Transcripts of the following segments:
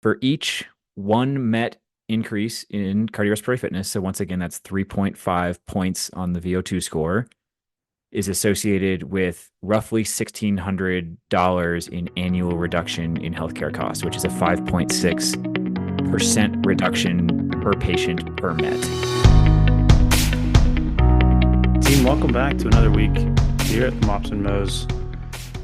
For each one met increase in cardiorespiratory fitness, so once again, that's 3.5 points on the VO2 score, is associated with roughly $1,600 in annual reduction in healthcare costs, which is a 5.6% reduction per patient per met. Team, welcome back to another week here at the Mops and Mo's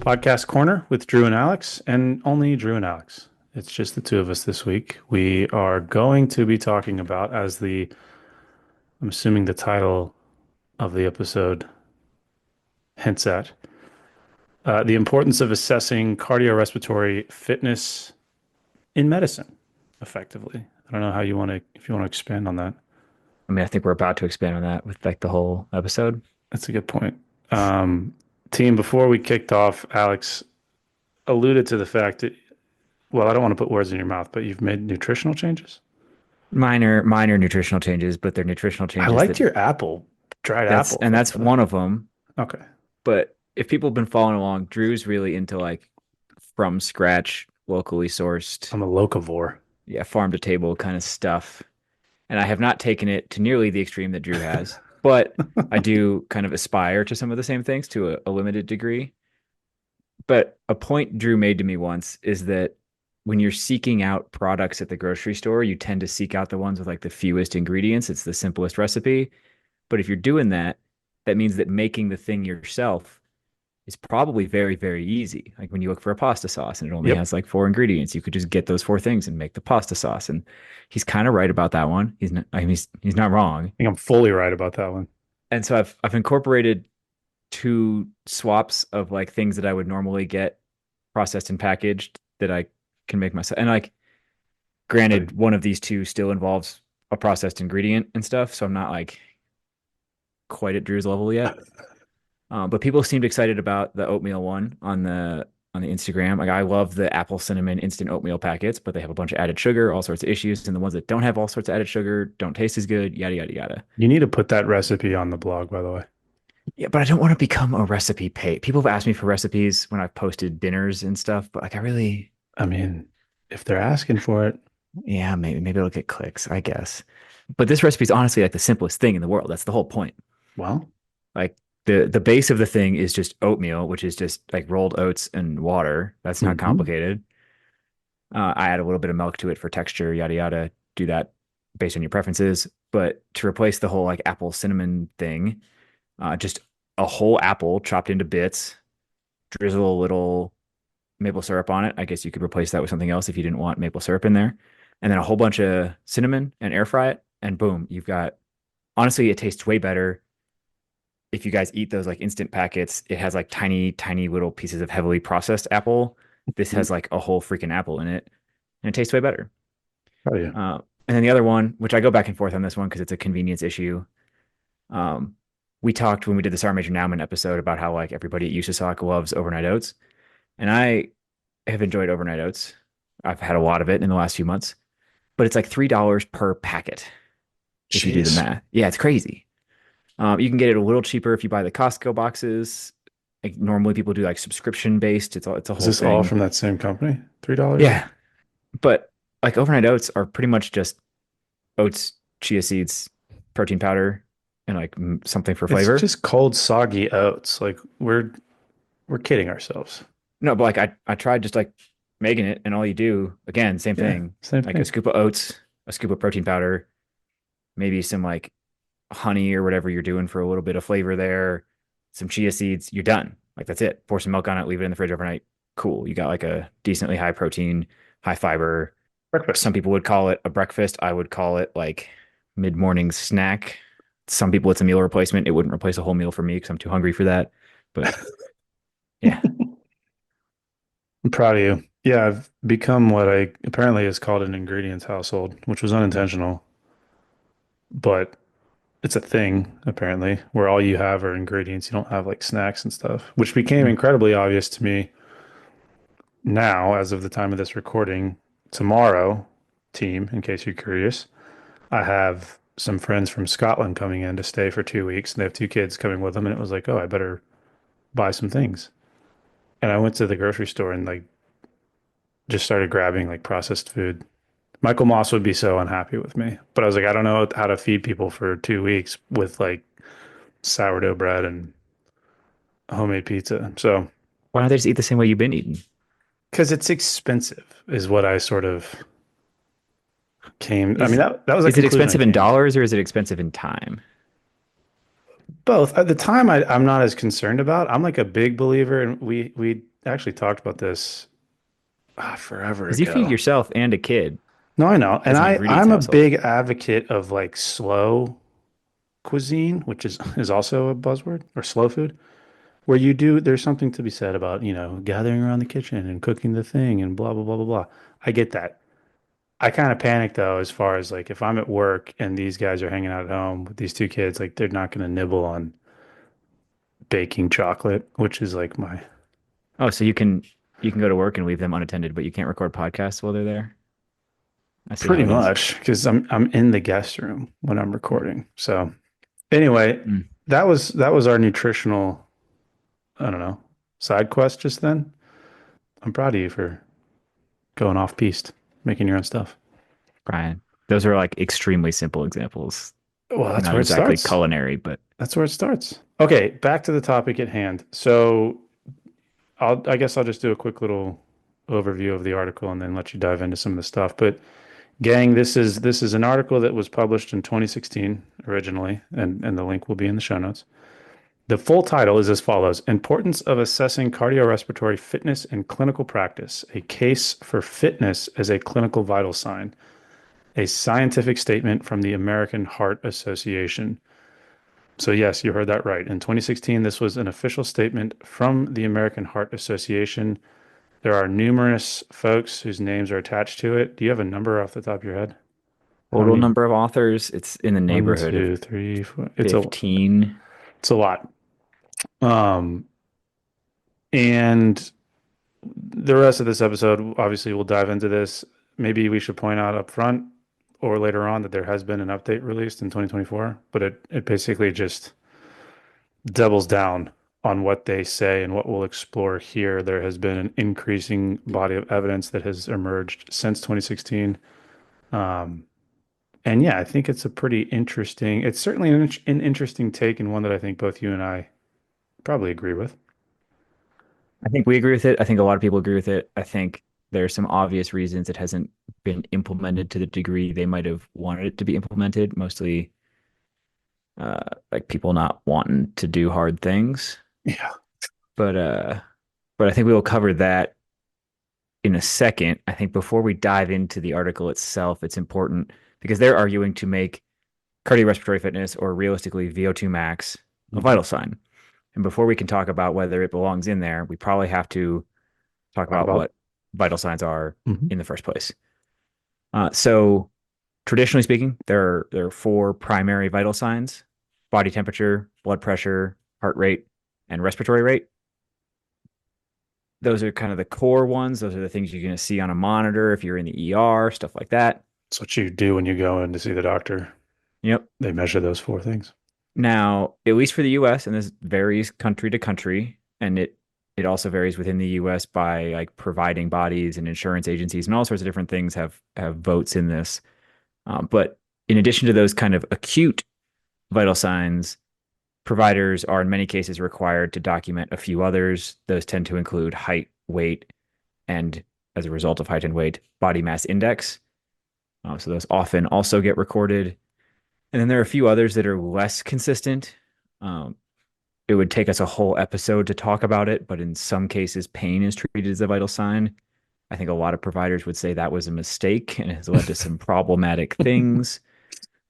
podcast corner with Drew and Alex, and only Drew and Alex. It's just the two of us this week. We are going to be talking about, I'm assuming the title of the episode hints at, the importance of assessing cardiorespiratory fitness in medicine effectively. I don't know how you want to, if you want to expand on that. I mean, I think we're about to expand on that with like the whole episode. That's a good point. Um, Team, before we kicked off, Alex alluded to the fact that, well, I don't want to put words in your mouth, but you've made nutritional changes. Minor nutritional changes, but they're nutritional I changes liked that your dried apple thing that's for that. one of them. Okay. But if people have been following along, Drew's really into like from scratch, locally sourced, I'm a locavore. yeah, farm to table kind of stuff. And I have not taken it to nearly the extreme that Drew has, but I do kind of aspire to some of the same things to a limited degree. But a point Drew made to me once is that when you're seeking out products at the grocery store, you tend to seek out the ones with like the fewest ingredients. It's the simplest recipe. But if you're doing that, that means that making the thing yourself is probably very, very easy. Like when you look for a pasta sauce and it only Yep. has like four ingredients, you could just get those four things and make the pasta sauce. And he's kind of right about that one. He's not, I mean, he's not wrong. I think I'm fully right about that one. And so I've incorporated two swaps of like things that I would normally get processed and packaged that I can make myself. And like, Right. granted, one of these two still involves a processed ingredient and stuff, so I'm not like quite at Drew's level yet. But people seemed excited about the oatmeal one on the Instagram. Like I love the apple cinnamon instant oatmeal packets, but they have a bunch of added sugar, all sorts of issues, and the ones that don't have all sorts of added sugar don't taste as good. Yada yada yada. You need to put that recipe on the blog, by the way. Yeah, but I don't want to become a recipe page. People have asked me for recipes when I've posted dinners and stuff, but like I really, I mean, if they're asking for it, yeah, maybe it'll get clicks, I guess. But this recipe is honestly like the simplest thing in the world. That's the whole point. well, Like the base of the thing is just oatmeal, which is just like rolled oats and water. That's not mhm. complicated. I add a little bit of milk to it for texture, yada yada. Do that based on your preferences. But to replace the whole like apple cinnamon thing, just a whole apple chopped into bits, drizzle a little maple syrup on it. I guess you could replace that with something else if you didn't want maple syrup in there. And then a whole bunch of cinnamon and air fry it. And boom, you've got, honestly, it tastes way better if you guys eat those like instant packets. It has like tiny, tiny little pieces of heavily processed apple. This has like a whole freaking apple in it, and it tastes way better. Oh yeah. Uh, and then the other one, which I go back and forth on this one because it's a convenience issue. Um, we talked when we did the Sarah Major Nauman episode about how like everybody at USASOC loves overnight oats, and I have enjoyed overnight oats. I've had a lot of it in the last few months, but it's like $3 per packet if you do the Jeez. math. Yeah, it's crazy. You can get it a little cheaper if you buy the Costco boxes. Like normally people do like subscription based. It's a Is whole this all thing. from that same company? $3? Yeah, but like overnight oats are pretty much just oats, chia seeds, protein powder, and like something for It's flavor. just cold, soggy oats. Like we're kidding ourselves. No, but like I tried just like making it, and all you do again, same Yeah, thing, same like a thing. scoop of oats, a scoop of protein powder, maybe some like honey or whatever you're doing for a little bit of flavor there, some chia seeds, you're done. Like that's it. Pour some milk on it, leave it in the fridge overnight. Cool. You got like a decently high protein, high fiber. Breakfast. Some people would call it a breakfast. I would call it like mid-morning snack. Some people it's a meal replacement. It wouldn't replace a whole meal for me because I'm too hungry for that. But yeah. I'm proud of you. Yeah, I've become what I apparently is called an ingredients household, which was unintentional, but it's a thing apparently where all you have are ingredients. You don't have like snacks and stuff, which became Mm. incredibly obvious to me now as of the time of this recording. Tomorrow, team, in case you're curious, I have some friends from Scotland coming in to stay for 2 weeks, and they have two kids coming with them, and it was like, oh, I better buy some things. And I went to the grocery store and like just started grabbing like processed food. Michael Moss would be so unhappy with me, but I was like, I don't know how to feed people for 2 weeks with like sourdough bread and homemade pizza. So, Why don't they just eat the same way you've been eating? because it's expensive, is what I sort of came. I mean, Is that was a is it conclusion I expensive in came to. dollars or is it expensive in time? Both. At the time, I'm not as concerned about. I'm like a big believer, and we actually talked about this forever Because you feed ago. yourself and a kid No, I know, and as an ingredients I'm a household. big advocate of like slow cuisine, which is also a buzzword, or slow food, where you do. There's something to be said about gathering around the kitchen and cooking the thing and blah blah blah blah blah. I get that. I kind of panic though, as far as like if I'm at work and these guys are hanging out at home with these two kids, like they're not going to nibble on baking chocolate, which is like my Oh, so you can go to work and leave them unattended, but you can't record podcasts while they're there. I see how pretty it is. much because I'm in the guest room when I'm recording. So anyway, Mm. that was our nutritional, I don't know, side quest just then. I'm proud of you for going off piste, making your own stuff. Brian, those are like extremely simple examples. Well, that's Not where it exactly starts. culinary, but That's where it starts. Okay, back to the topic at hand. So I guess I'll just do a quick little overview of the article and then let you dive into some of the stuff. But gang, this is an article that was published in 2016 originally, and the link will be in the show notes. The full title is as follows: Importance of Assessing Cardiorespiratory Fitness in Clinical Practice, a Case for Fitness as a Clinical Vital Sign, a scientific statement from the American Heart Association. So, yes, you heard that right. In 2016, this was an official statement from the American Heart Association. There are numerous folks whose names are attached to it. Do you have a number off the top of your head? How total many? number of authors, it's in the One, neighborhood of two, three, four.15. It's a lot. Um, and the rest of this episode, obviously, we'll dive into this. Maybe we should point out up front or later on that there has been an update released in 2024, but it basically just doubles down on what they say and what we'll explore here. There has been an increasing body of evidence that has emerged since 2016. Um, and yeah, I think it's a pretty interesting, it's certainly an interesting take and one that I think both you and I probably agree with. I think we agree with it. I think a lot of people agree with it. I think there's some obvious reasons it hasn't been implemented to the degree they might have wanted it to be implemented, mostly like people not wanting to do hard things. Yeah. But but I think we will cover that in a second. I think before we dive into the article itself, it's important because they're arguing to make cardiorespiratory fitness or realistically VO2 max a Mhm. vital sign. And before we can talk about whether it belongs in there, we probably have to talk Talk about about. what vital signs are Mhm. in the first place. So traditionally speaking, there are four primary vital signs: body temperature, blood pressure, heart rate, and respiratory rate. Those are kind of the core ones. Those are the things you're going to see on a monitor if you're in the ER, stuff like that. It's what you do when you go in to see the doctor. Yep. They measure those four things. Now, at least for the US, and this varies country to country, and it also varies within the US by like providing bodies and insurance agencies and all sorts of different things have votes in this. But in addition to those kind of acute vital signs, providers are in many cases required to document a few others. Those tend to include height, weight, and as a result of height and weight, body mass index. So those often also get recorded. And then there are a few others that are less consistent. Um, it would take us a whole episode to talk about it, but in some cases, pain is treated as a vital sign. I think a lot of providers would say that was a mistake and has led to some problematic things.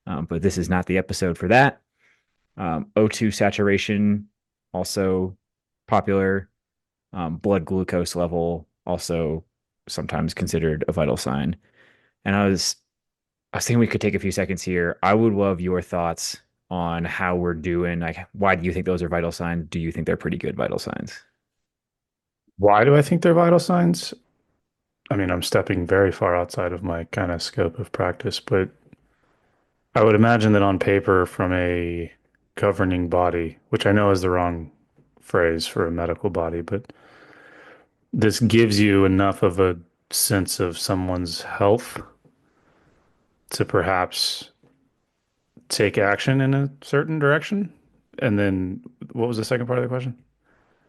But this is not the episode for that. O2 saturation, also popular. Blood glucose level, also sometimes considered a vital sign. And I was thinking we could take a few seconds here. I would love your thoughts on how we're doing. Like, why do you think those are vital signs? Do you think they're pretty good vital signs? Why do I think they're vital signs? I mean, I'm stepping very far outside of my kind of scope of practice, but I would imagine that on paper, from a governing body, which I know is the wrong phrase for a medical body, but this gives you enough of a sense of someone's health to perhaps take action in a certain direction. And then what was the second part of the question?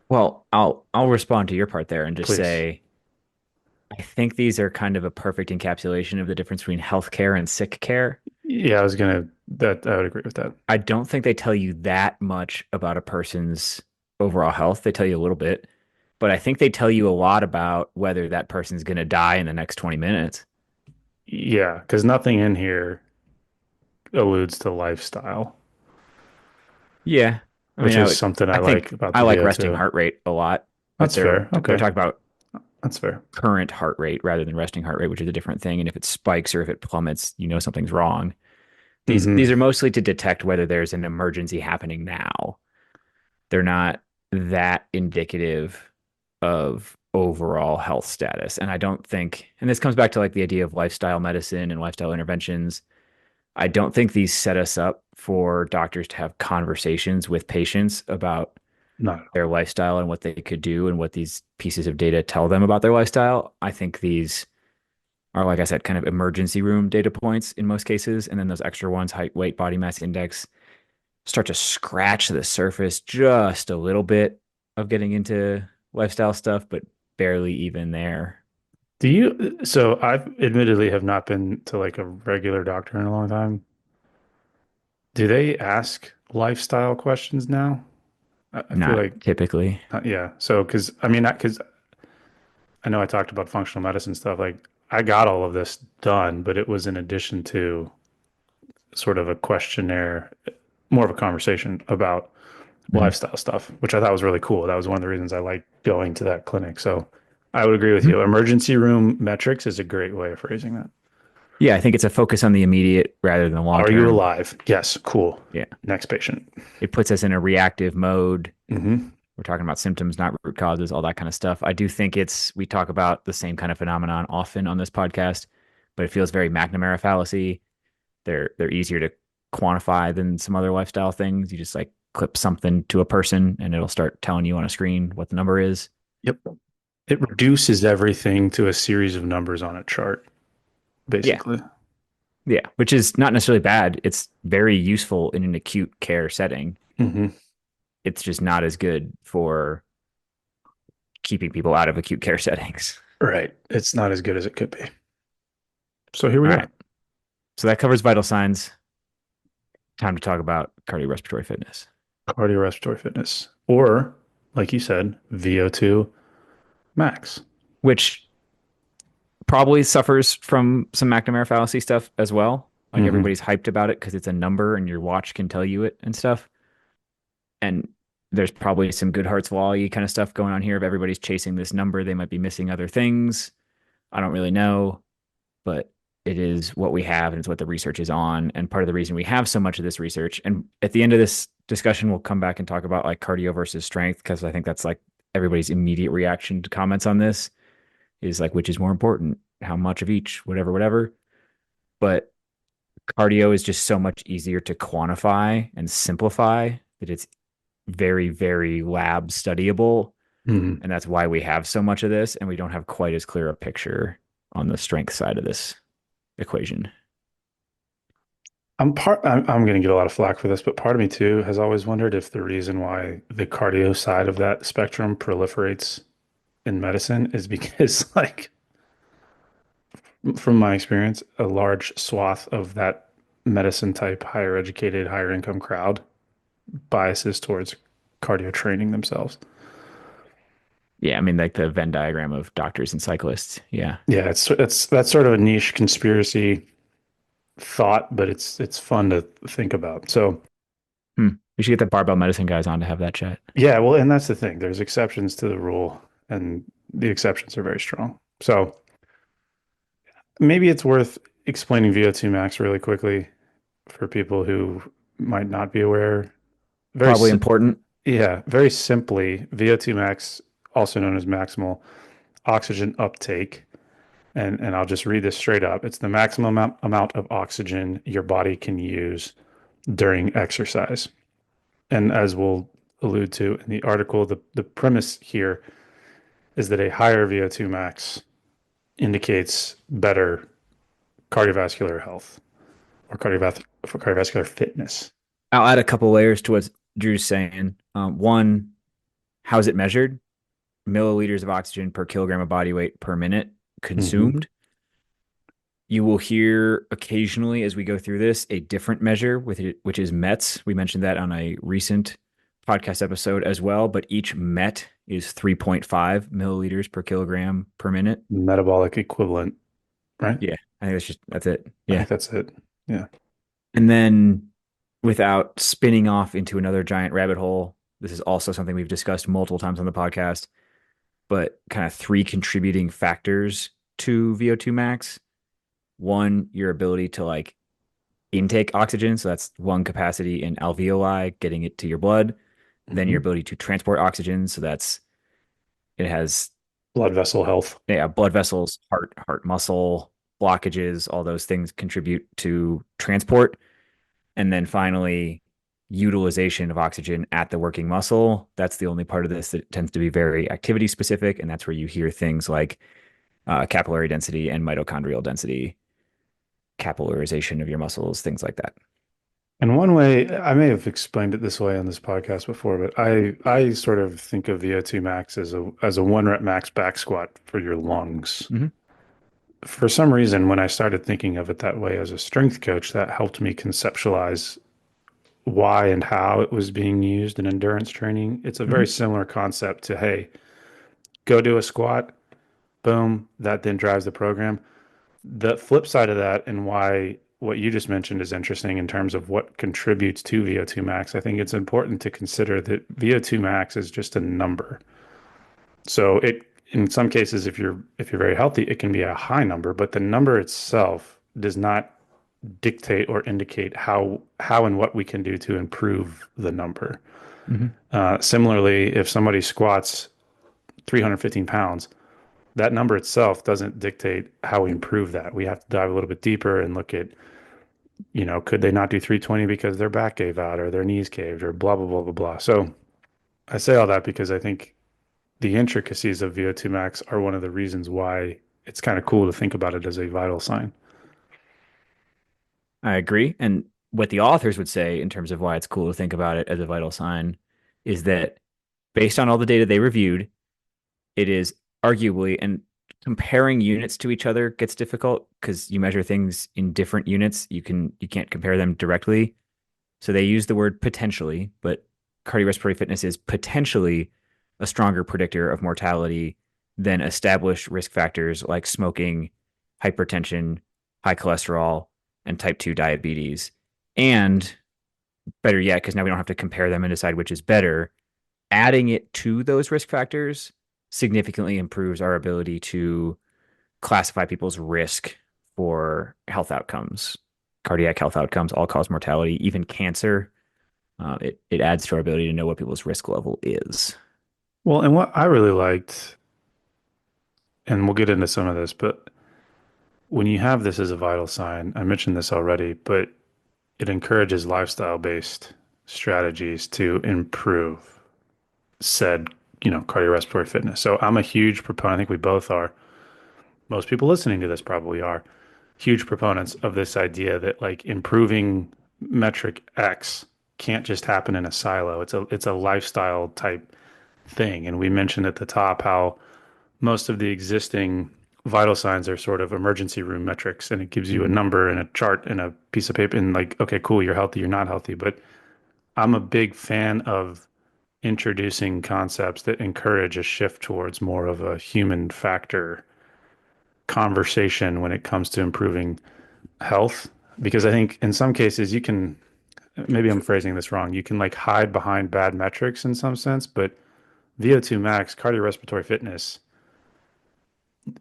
Well, I'll respond to your part there and just Please. say I think these are kind of a perfect encapsulation of the difference between healthcare and sick care. Yeah, I was gonna that I would agree with that. I don't think they tell you that much about a person's overall health. They tell you a little bit, but I think they tell you a lot about whether that person's going to die in the next 20 minutes. Yeah, because nothing in here alludes to lifestyle, Yeah. I mean, which is something I I like think about I the like resting VO2. heart rate a lot, but That's fair. they're Okay, talking about that's fair. current heart rate rather than resting heart rate, which is a different thing. And if it spikes or if it plummets, you know something's wrong. These Hmm. are mostly to detect whether there's an emergency happening now. They're not that indicative of overall health status. And I don't think, and this comes back to like the idea of lifestyle medicine and lifestyle interventions. I don't think these set us up for doctors to have conversations with patients about Not at all. their lifestyle and what they could do and what these pieces of data tell them about their lifestyle. I think these are, like I said, kind of emergency room data points in most cases. And then those extra ones, height, weight, body mass index, start to scratch the surface just a little bit of getting into lifestyle stuff, but barely even there. Do you? So I admittedly have not been to like a regular doctor in a long time. Do they ask lifestyle questions now? I feel Not like, typically. yeah. So, because I mean, because I know I talked about functional medicine stuff. Like, I got all of this done, but it was in addition to sort of a questionnaire, more of a conversation about Mm-hmm. lifestyle stuff, which I thought was really cool. That was one of the reasons I liked going to that clinic. So, I would agree with Mm-hmm. you. Emergency room metrics is a great way of phrasing that. Yeah, I think it's a focus on the immediate rather than the long Are you term. alive? Yes. Cool. Yeah. Next patient. It puts us in a reactive mode. Hmm. We're talking about symptoms, not root causes, all that kind of stuff. I do think we talk about the same kind of phenomenon often on this podcast, but it feels very McNamara fallacy. They're easier to quantify than some other lifestyle things. You just like clip something to a person and it'll start telling you on a screen what the number is. Yep. It reduces everything to a series of numbers on a chart, Yeah. basically. Yeah. Which is not necessarily bad. It's very useful in an acute care setting. Hmm. It's just not as good for keeping people out of acute care settings. Right. It's not as good as it could be. So here All we right. are. So that covers vital signs. Time to talk about cardiorespiratory fitness, Cardiorespiratory fitness. Or, like you said, VO2 max. which probably suffers from some McNamara fallacy stuff as well. Like Hmm. everybody's hyped about it because it's a number and your watch can tell you it and stuff. And there's probably some good Hart's law kind of stuff going on here. If everybody's chasing this number, they might be missing other things. I don't really know, but it is what we have and it's what the research is on. And part of the reason we have so much of this research, and at the end of this discussion, we'll come back and talk about like cardio versus strength, because I think that's like everybody's immediate reaction to comments on this is like, which is more important, how much of each, whatever, whatever. But cardio is just so much easier to quantify and simplify that it's very, very lab studyable. Hmm. And that's why we have so much of this. And we don't have quite as clear a picture on the strength side of this equation. I'm going to get a lot of flack for this, but part of me too has always wondered if the reason why the cardio side of that spectrum proliferates in medicine is because, like, from my experience, a large swath of that medicine type, higher educated, higher income crowd biases towards cardio training themselves. Yeah. I mean, like the Venn diagram of doctors and cyclists. Yeah. Yeah, it's that's sort of a niche conspiracy thought, but it's fun to think about. So, Hmm. We should get the barbell medicine guys on to have that chat. yeah, well, and that's the thing. There's exceptions to the rule, and the exceptions are very strong. So, maybe it's worth explaining VO2 max really quickly for people who might not be aware. Very, Probably si- important. yeah, very simply, VO2 max, also known as maximal oxygen uptake, and I'll just read this straight up. It's the maximum amount of oxygen your body can use during exercise. And as we'll allude to in the article, the premise here is that a higher VO2 max indicates better cardiovascular health or cardiovascular fitness. I'll add a couple layers to what Drew's saying. One, how's it measured? Milliliters of oxygen per kilogram of body weight per minute Hmm. consumed. You will hear occasionally as we go through this a different measure with it, which is METs. We mentioned that on a recent podcast episode as well, but each MET is 3.5 milliliters per kilogram per minute. Metabolic equivalent, right? Yeah, I think that's it. I Yeah. think that's it. Yeah. And then without spinning off into another giant rabbit hole, this is also something we've discussed multiple times on the podcast, but kind of three contributing factors to VO2 max. One, your ability to like intake oxygen. So that's lung capacity in alveoli, getting it to your blood. Then your Hmm. ability to transport oxygen. So that's it has Blood vessel health. yeah, blood vessels, heart muscle blockages, all those things contribute to transport. And then finally, utilization of oxygen at the working muscle. That's the only part of this that tends to be very activity specific. And that's where you hear things like capillary density and mitochondrial density, capillarization of your muscles, things like that. And one way, I may have explained it this way on this podcast before, but I sort of think of VO2 max as a one rep max back squat for your lungs. Mm-hmm. For some reason, when I started thinking of it that way as a strength coach, that helped me conceptualize why and how it was being used in endurance training. It's a very Mm-hmm. similar concept to, hey, go do a squat, boom, that then drives the program. The flip side of that, and why what you just mentioned is interesting in terms of what contributes to VO2 max, I think it's important to consider that VO2 max is just a number. So it in some cases, if you're very healthy, it can be a high number, but the number itself does not dictate or indicate how and what we can do to improve the number. Mm-hmm. Similarly, if somebody squats 315 pounds, that number itself doesn't dictate how we improve that. We have to dive a little bit deeper and look at, could they not do 320 because their back gave out or their knees caved or blah, blah, blah, blah, blah. So I say all that because I think the intricacies of VO2 max are one of the reasons why it's kind of cool to think about it as a vital sign. I agree. And what the authors would say in terms of why it's cool to think about it as a vital sign is that based on all the data they reviewed, it is arguably, and comparing units to each other gets difficult because you measure things in different units. You can't compare them directly. So they use the word potentially, but cardiorespiratory fitness is potentially a stronger predictor of mortality than established risk factors like smoking, hypertension, high cholesterol, and type 2 diabetes. And better yet, because now we don't have to compare them and decide which is better, adding it to those risk factors significantly improves our ability to classify people's risk for health outcomes, cardiac health outcomes, all cause mortality, even cancer. It adds to our ability to know what people's risk level is. Well, and what I really liked, and we'll get into some of this, but when you have this as a vital sign, I mentioned this already, but it encourages lifestyle-based strategies to improve said, cardiorespiratory fitness. So I'm a huge proponent, I think we both are. Most people listening to this probably are huge proponents of this idea that like improving metric X can't just happen in a silo. It's a lifestyle type thing. And we mentioned at the top how most of the existing vital signs are sort of emergency room metrics, and it gives you a Mm-hmm. number and a chart and a piece of paper and like, okay, cool, you're healthy, you're not healthy. But I'm a big fan of introducing concepts that encourage a shift towards more of a human factor conversation when it comes to improving health. Because I think in some cases you can, maybe I'm phrasing this wrong, you can like hide behind bad metrics in some sense, but VO2 max, cardiorespiratory fitness,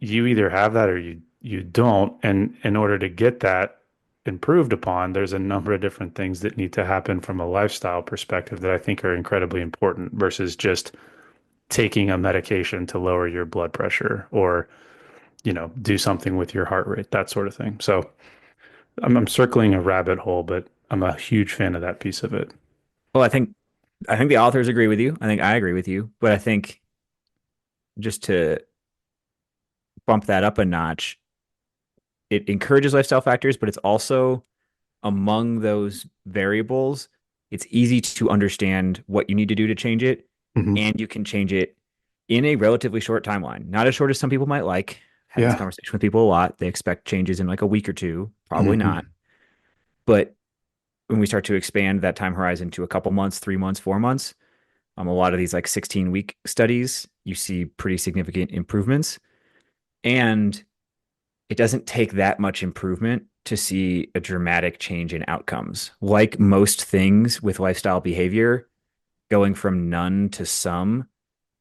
you either have that or you don't. And in order to get that improved upon, there's a number of different things that need to happen from a lifestyle perspective that I think are incredibly important versus just taking a medication to lower your blood pressure or, do something with your heart rate, that sort of thing. So I'm circling a rabbit hole, but I'm a huge fan of that piece of it. Well, I think the authors agree with you. I think I agree with you, but I think just to bump that up a notch, it encourages lifestyle factors, but it's also among those variables, it's easy to understand what you need to do to change it, Hmm. and you can change it in a relatively short timeline. Not as short as some people might like. Had this Yeah. conversation with people a lot. They expect changes in like a week or two. Probably not. Hmm. But when we start to expand that time horizon to a couple months, 3 months, 4 months, a lot of these like 16-week studies, you see pretty significant improvements. And it doesn't take that much improvement to see a dramatic change in outcomes. Like most things with lifestyle behavior, going from none to some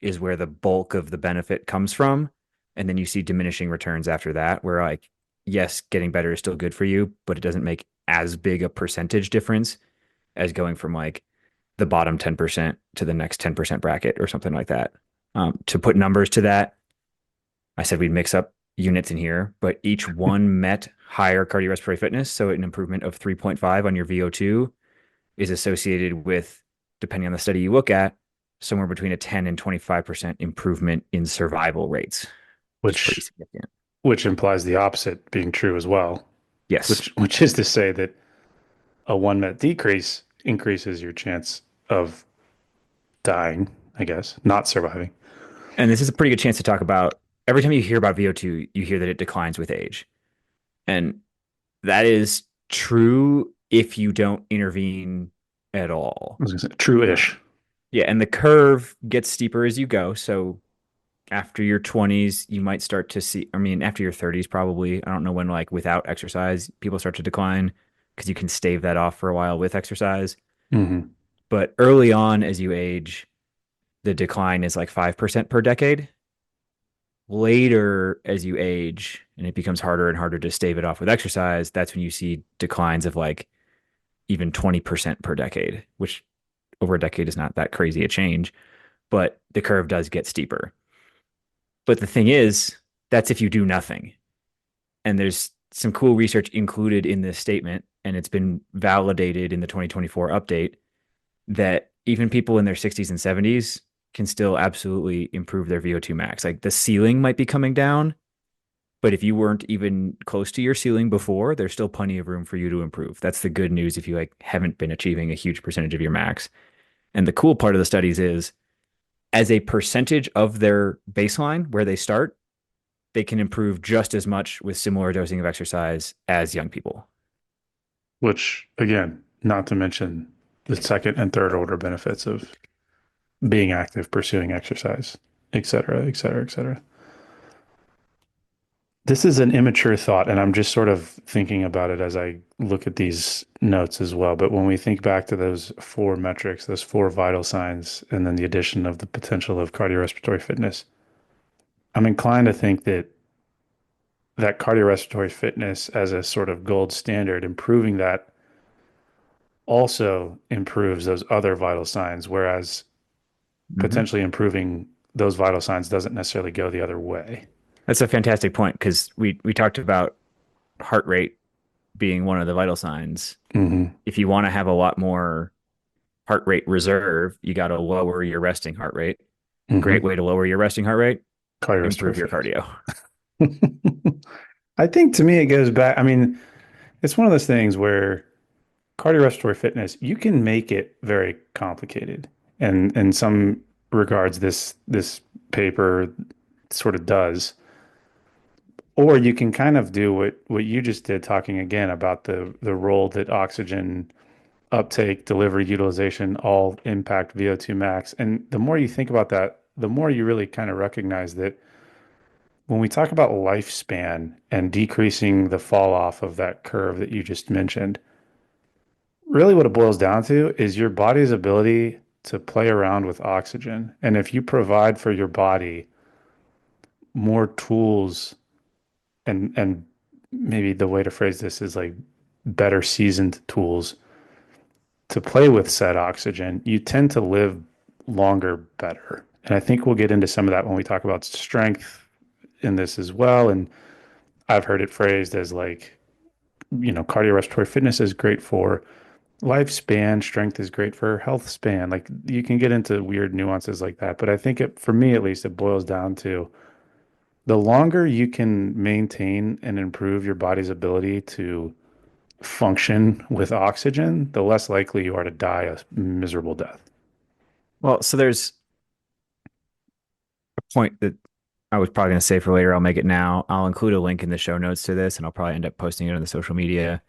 is where the bulk of the benefit comes from. And then you see diminishing returns after that, where like, yes, getting better is still good for you, but it doesn't make as big a percentage difference as going from like the bottom 10% to the next 10% bracket or something like that. To put numbers to that, I said we'd mix up units in here, but each one met higher cardiorespiratory fitness. So an improvement of 3.5 on your VO2 is associated with, depending on the study you look at, somewhere between a 10 and 25% improvement in survival rates, which is pretty Which significant. which implies the opposite being true as well. Yes. Which is to say that a 1 minute decrease increases your chance of dying, I guess, not surviving. And this is a pretty good chance to talk about every time you hear about VO2, you hear that it declines with age. And that is true if you don't intervene at all. I was gonna say Uh, true-ish. yeah, and the curve gets steeper as you go. So after your 20s, you might start to see, I mean, after your 30s, probably. I don't know when, like, without exercise, people start to decline because you can stave that off for a while with exercise. Hmm. But early on, as you age, the decline is like 5% per decade. Later, as you age, and it becomes harder and harder to stave it off with exercise, that's when you see declines of like even 20% per decade, which over a decade is not that crazy a change, but the curve does get steeper. But the thing is, that's if you do nothing. And there's some cool research included in this statement, and it's been validated in the 2024 update that even people in their 60s and 70s can still absolutely improve their VO2 max. Like the ceiling might be coming down, but if you weren't even close to your ceiling before, there's still plenty of room for you to improve. That's the good news if you like haven't been achieving a huge percentage of your max. And the cool part of the studies is as a percentage of their baseline where they start, they can improve just as much with similar dosing of exercise as young people. Which, again, not to mention the second and third order benefits of being active, pursuing exercise, et cetera, et cetera, et cetera. This is an immature thought, and I'm just sort of thinking about it as I look at these notes as well. But when we think back to those four metrics, those four vital signs, and then the addition of the potential of cardiorespiratory fitness, I'm inclined to think that cardiorespiratory fitness as a sort of gold standard, improving that also improves those other vital signs, whereas Mm-hmm. potentially improving those vital signs doesn't necessarily go the other way. That's a fantastic point because we talked about heart rate being one of the vital signs. Hmm. If you want to have a lot more heart rate reserve, you got to lower your resting heart rate. Great Hmm. way to lower your resting heart rate, Cardiorespiratory improve your fitness. cardio. I think to me it goes back. I mean, it's one of those things where cardiorespiratory fitness, you can make it very complicated. And in some regards, this paper sort of does. Or you can kind of do what you just did, talking again about the role that oxygen uptake, delivery, utilization all impact VO2 max. And the more you think about that, the more you really kind of recognize that when we talk about lifespan and decreasing the fall off of that curve that you just mentioned, really what it boils down to is your body's ability to play around with oxygen. And if you provide for your body more tools and maybe the way to phrase this is like better seasoned tools to play with said oxygen, you tend to live longer better. And I think we'll get into some of that when we talk about strength in this as well. And I've heard it phrased as like, cardiorespiratory fitness is great for lifespan, strength is great for health span. Like you can get into weird nuances like that. But I think for me at least, it boils down to The longer you can maintain and improve your body's ability to function with oxygen, the less likely you are to die a miserable death. Well, so there's a point that I was probably going to say for later. I'll make it now. I'll include a link in the show notes to this, and I'll probably end up posting it on the social media.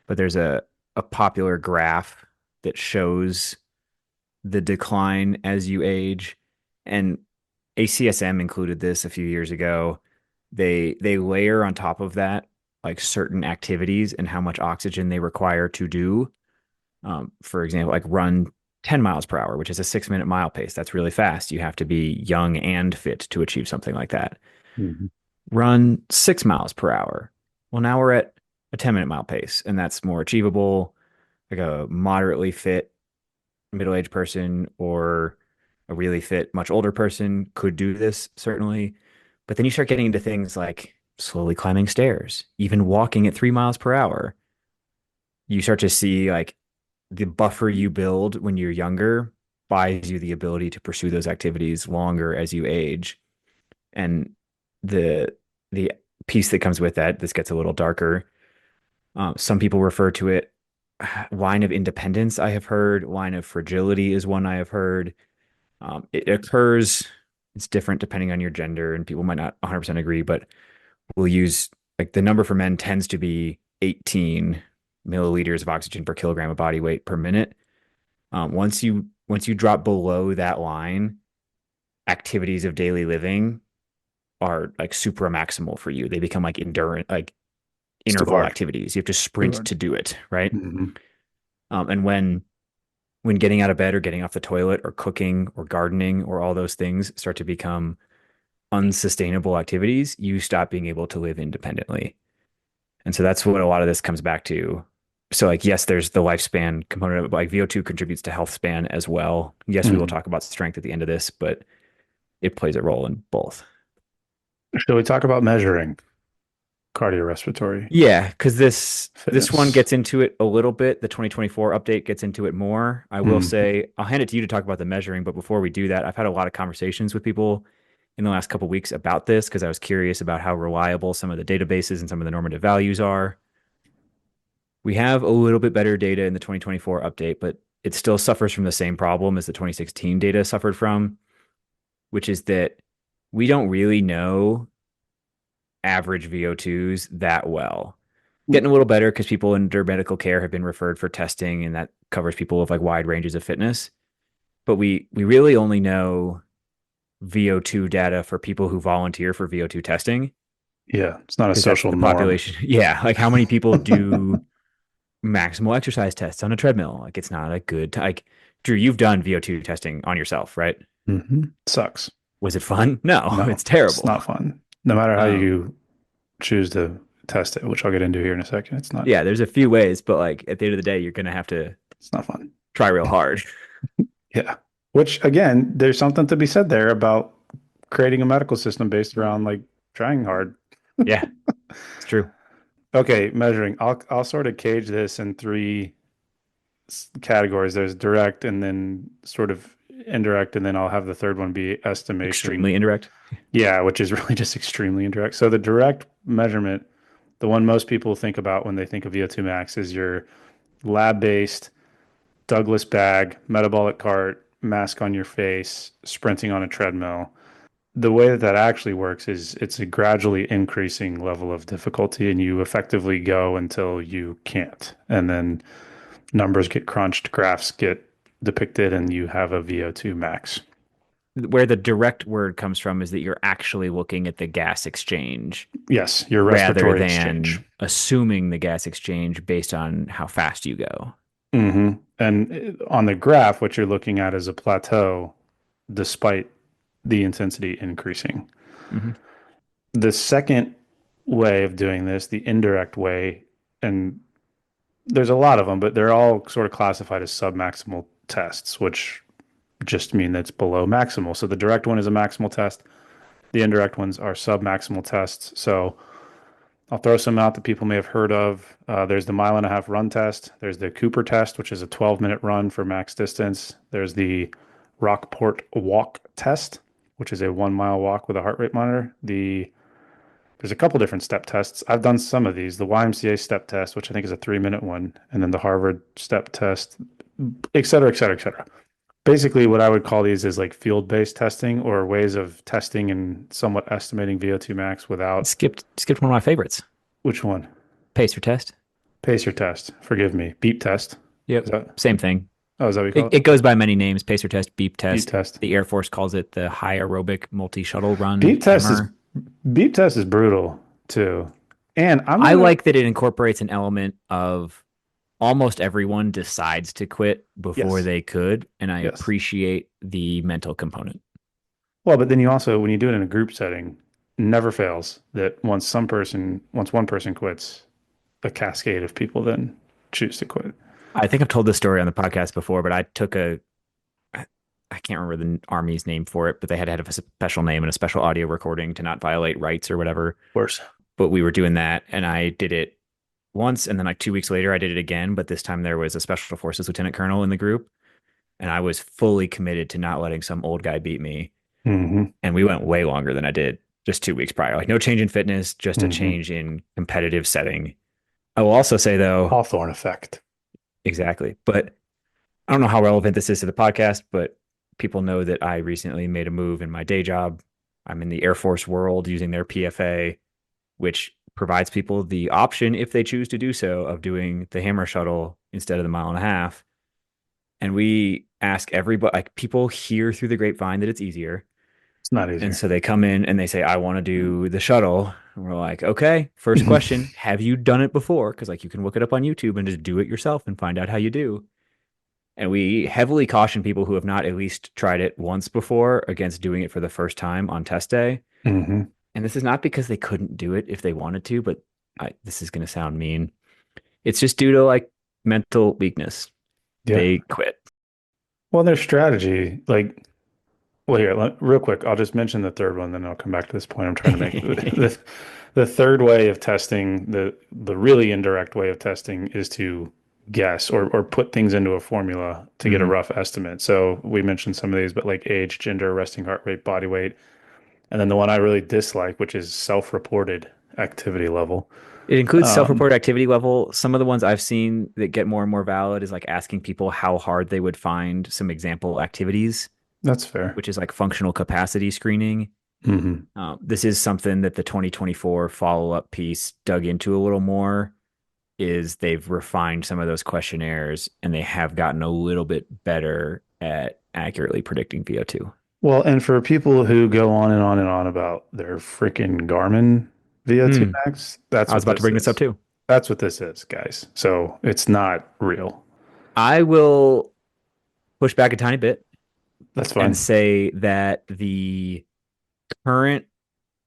But there's a popular graph that shows the decline as you age, and ACSM included this a few years ago. They layer on top of that like certain activities and how much oxygen they require to do. For example, like run 10 miles per hour, which is a 6 minute mile pace. That's really fast. You have to be young and fit to achieve something like that. Mhm. Run 6 miles per hour. Well, now we're at a 10-minute mile pace, and that's more achievable. Like a moderately fit middle-aged person or a really fit, much older person could do this, certainly. But then you start getting into things like slowly climbing stairs, even walking at 3 miles per hour. You start to see like the buffer you build when you're younger buys you the ability to pursue those activities longer as you age. And the the piece that comes with that, this gets a little darker. Some people refer to it line of independence. I have heard line of fragility is one I have heard. It occurs. It's different depending on your gender, and people might not 100% agree, but we'll use like the number for men tends to be 18 milliliters of oxygen per kilogram of body weight per minute. Once you drop below that line, activities of daily living are like supramaximal for you. They become like endurance, like It's too interval hard. activities. You have to Too sprint hard. to do it, right? Hmm. And when getting out of bed or getting off the toilet or cooking or gardening or all those things start to become unsustainable activities, you stop being able to live independently. And so that's what a lot of this comes back to. So like, yes, there's the lifespan component of it, but like VO2 contributes to health span as well. Yes, we will Hmm. talk about strength at the end of this, but it plays a role in both. Shall we talk about measuring cardiorespiratory Yeah, because this one fitness? gets into it a little bit. The 2024 update gets into it more. I will Hmm. say I'll hand it to you to talk about the measuring, but before we do that, I've had a lot of conversations with people in the last couple of weeks about this because I was curious about how reliable some of the databases and some of the normative values are. We have a little bit better data in the 2024 update, but it still suffers from the same problem as the 2016 data suffered from, which is that we don't really know average VO2s that well. Getting a little better because people under medical care have been referred for testing, and that covers people with like wide ranges of fitness. But we really only know VO2 data for people who volunteer for VO2 testing Yeah, it's not a because that's social the norm. population. Yeah, like how many people do maximal exercise tests on a treadmill? Like it's not a good like Drew, you've done VO2 testing on yourself, right? Sucks. Was it fun? No, No, it's it's terrible. not fun. No matter how Um, you choose to test it, which I'll get into here in a second, yeah, there's a few ways, but like at the end of the day, you're gonna have to it's not fun. try real hard. Yeah. Which again, there's something to be said there about creating a medical system based around like trying hard. Yeah, it's true. Okay, measuring. I'll sort of cage this in three categories. There's direct and then sort of indirect, and then I'll have the third one be estimation. Extremely indirect. Yeah, which is really just extremely indirect. So the direct measurement, the one most people think about when they think of VO2 max is your lab-based Douglas bag, metabolic cart, mask on your face, sprinting on a treadmill. The way that that actually works is it's a gradually increasing level of difficulty, and you effectively go until you can't. And then numbers get crunched, graphs get depicted, and you have a VO2 max. Where the direct word comes from is that you're actually looking at the gas exchange Yes, your rather respiratory exchange. than assuming the gas exchange based on how fast you go. And on the graph, what you're looking at is a plateau despite the intensity increasing. Hmm. The second way of doing this, the indirect way, and there's a lot of them, but they're all sort of classified as submaximal tests, which just mean that's below maximal. So the direct one is a maximal test. The indirect ones are submaximal tests. So I'll throw some out that people may have heard of. There's the mile and a half run test. There's the Cooper test, which is a 12-minute run for max distance. There's the Rockport walk test, which is a 1 mile walk with a heart rate monitor. The there's a couple different step tests. I've done some of these. The YMCA step test, which I think is a 3 minute one, and then the Harvard step test, et cetera, et cetera, et cetera. Basically, what I would call these is like field-based testing or ways of testing and somewhat estimating VO2 max without Skipped one of my favorites. which one? Pacer test. Pacer test. Forgive me. Beep test. Yep. Is that Same thing. is that what you call It, it? it goes by many names: pacer test, beep Beep test. test. The Air Force calls it the high aerobic multi shuttle run Beep test is hammer. beep test is brutal too. And I'm I gonna like that it incorporates an element of almost everyone decides to quit before yes, they could, and I yes. appreciate the mental component. Well, but then you also, when you do it in a group setting, never fails that once one person quits, a cascade of people then choose to quit. I think I've told this story on the podcast before, but I can't remember the Army's name for it, but they had to have a special name and a special audio recording to not violate rights or whatever. Worse. But we were doing that, and I did it once, and then like 2 weeks later, I did it again. But this time there was a special forces lieutenant colonel in the group, and I was fully committed to not letting some old guy beat me. Hmm. And we went way longer than I did just 2 weeks prior. Like no change in fitness, just a Hmm. change in competitive setting. I will also say though, Hawthorne effect. exactly, but I don't know how relevant this is to the podcast, but people know that I recently made a move in my day job. I'm in the Air Force world using their PFA, which provides people the option, if they choose to do so, of doing the hammer shuttle instead of the mile and a half. And we ask everybody, like people hear through the grapevine that it's easier. It's not And easier. so they come in and they say, I want to do the shuttle. And we're like, okay, first question, have you done it before? Because like you can look it up on YouTube and just do it yourself and find out how you do. And we heavily caution people who have not at least tried it once before against doing it for the first time on test day. Hmm. And this is not because they couldn't do it if they wanted to, but this is going to sound mean. It's just due to like mental weakness. Yeah. They quit. Well, their strategy, like, well, here, real quick, I'll just mention the third one, then I'll come back to this point I'm trying to make. The third way of testing, the really indirect way of testing is to guess or put things into a formula to get a Mhm. rough estimate. So we mentioned some of these, but like age, gender, resting heart rate, body weight, and then the one I really dislike, which is self-reported activity level. It includes Um, self-reported activity level. Some of the ones I've seen that get more and more valid is like asking people how hard they would find some example activities, that's fair. which is like functional capacity screening. Hmm. This is something that the 2024 follow-up piece dug into a little more. Is they've refined some of those questionnaires and they have gotten a little bit better at accurately predicting VO2. Well, and for people who go on and on and on about their freaking Garmin VO2 Hmm. Max, that's I was what about to this bring this up is. too. That's what this is, guys. So it's not real. I will push back a tiny bit That's and fine. say that the current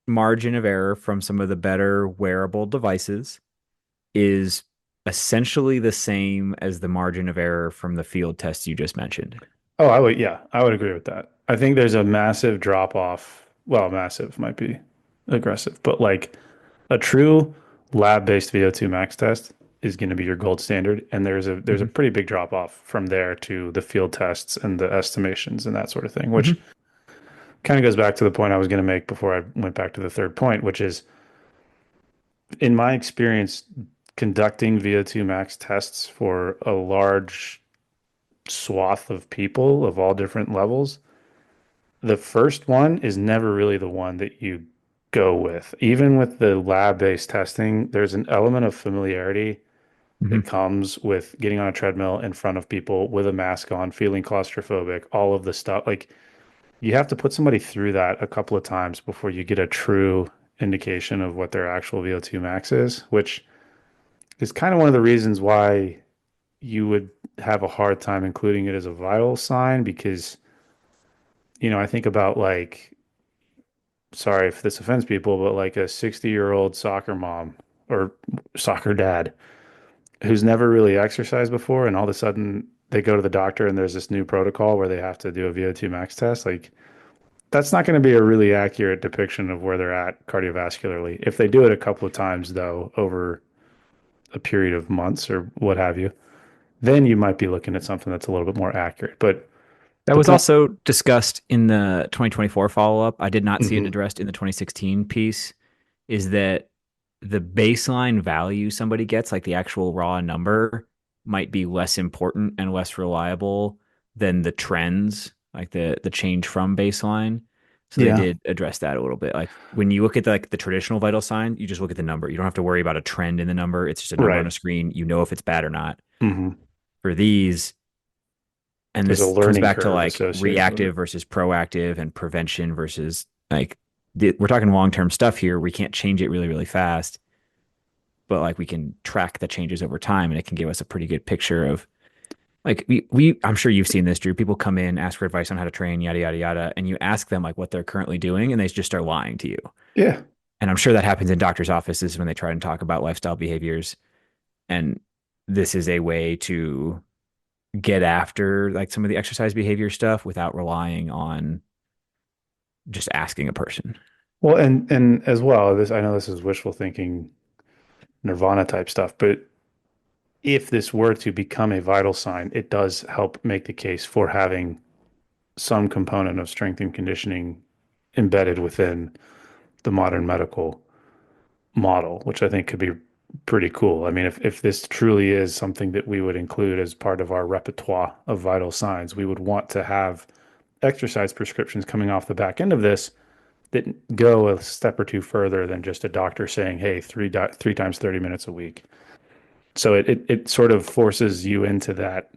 margin of error from some of the better wearable devices is essentially the same as the margin of error from the field tests you just mentioned. Oh, yeah, I would agree with that. I think there's a massive drop off. Well, massive might be aggressive, but like a true lab-based VO2 max test is going to be your gold standard. And there's a Mhm. pretty big drop off from there to the field tests and the estimations and that sort of thing, which Mhm. kind of goes back to the point I was going to make before I went back to the third point, which is in my experience conducting VO2 max tests for a large swath of people of all different levels, the first one is never really the one that you go with. Even with the lab-based testing, there's an element of familiarity that Mhm. comes with getting on a treadmill in front of people with a mask on, feeling claustrophobic, all of the stuff. Like you have to put somebody through that a couple of times before you get a true indication of what their actual VO2 max is, which is kind of one of the reasons why you would have a hard time including it as a vital sign because, I think about like, sorry if this offends people, but like a 60-year-old soccer mom or soccer dad who's never really exercised before, and all of a sudden they go to the doctor and there's this new protocol where they have to do a VO2 max test. Like, that's not going to be a really accurate depiction of where they're at cardiovascularly. If they do it a couple of times, though, over a period of months or what have you, then you might be looking at something that's a little bit more accurate. But That the was point, also discussed in the 2024 follow-up. I did not see it mhm. addressed in the 2016 piece. is that the baseline value somebody gets, like the actual raw number, might be less important and less reliable than the trends, like the change from baseline. So they Yeah. did address that a little bit. Like when you look at the traditional vital sign, you just look at the number. You don't have to worry about a trend in the number. It's just a number on Right. a screen. You know if it's bad or not. Hmm. For these, and There's a this comes learning back to curve like associated with it. reactive versus proactive and prevention versus like we're talking long-term stuff here. We can't change it really, really fast, but like we can track the changes over time and it can give us a pretty good picture of like we I'm sure you've seen this, Drew. People come in, ask for advice on how to train, yada yada yada, and you ask them like what they're currently doing, and they just start lying to you. Yeah. And I'm sure that happens in doctors' offices when they try and talk about lifestyle behaviors. And this is a way to get after like some of the exercise behavior stuff without relying on just asking a person. Well, and as well, this I know this is wishful thinking, nirvana type stuff, but if this were to become a vital sign, it does help make the case for having some component of strength and conditioning embedded within the modern medical model, which I think could be pretty cool. I mean, if this truly is something that we would include as part of our repertoire of vital signs, we would want to have exercise prescriptions coming off the back end of this that go a step or two further than just a doctor saying, "Hey, three times 30 minutes a week." So it sort of forces you into that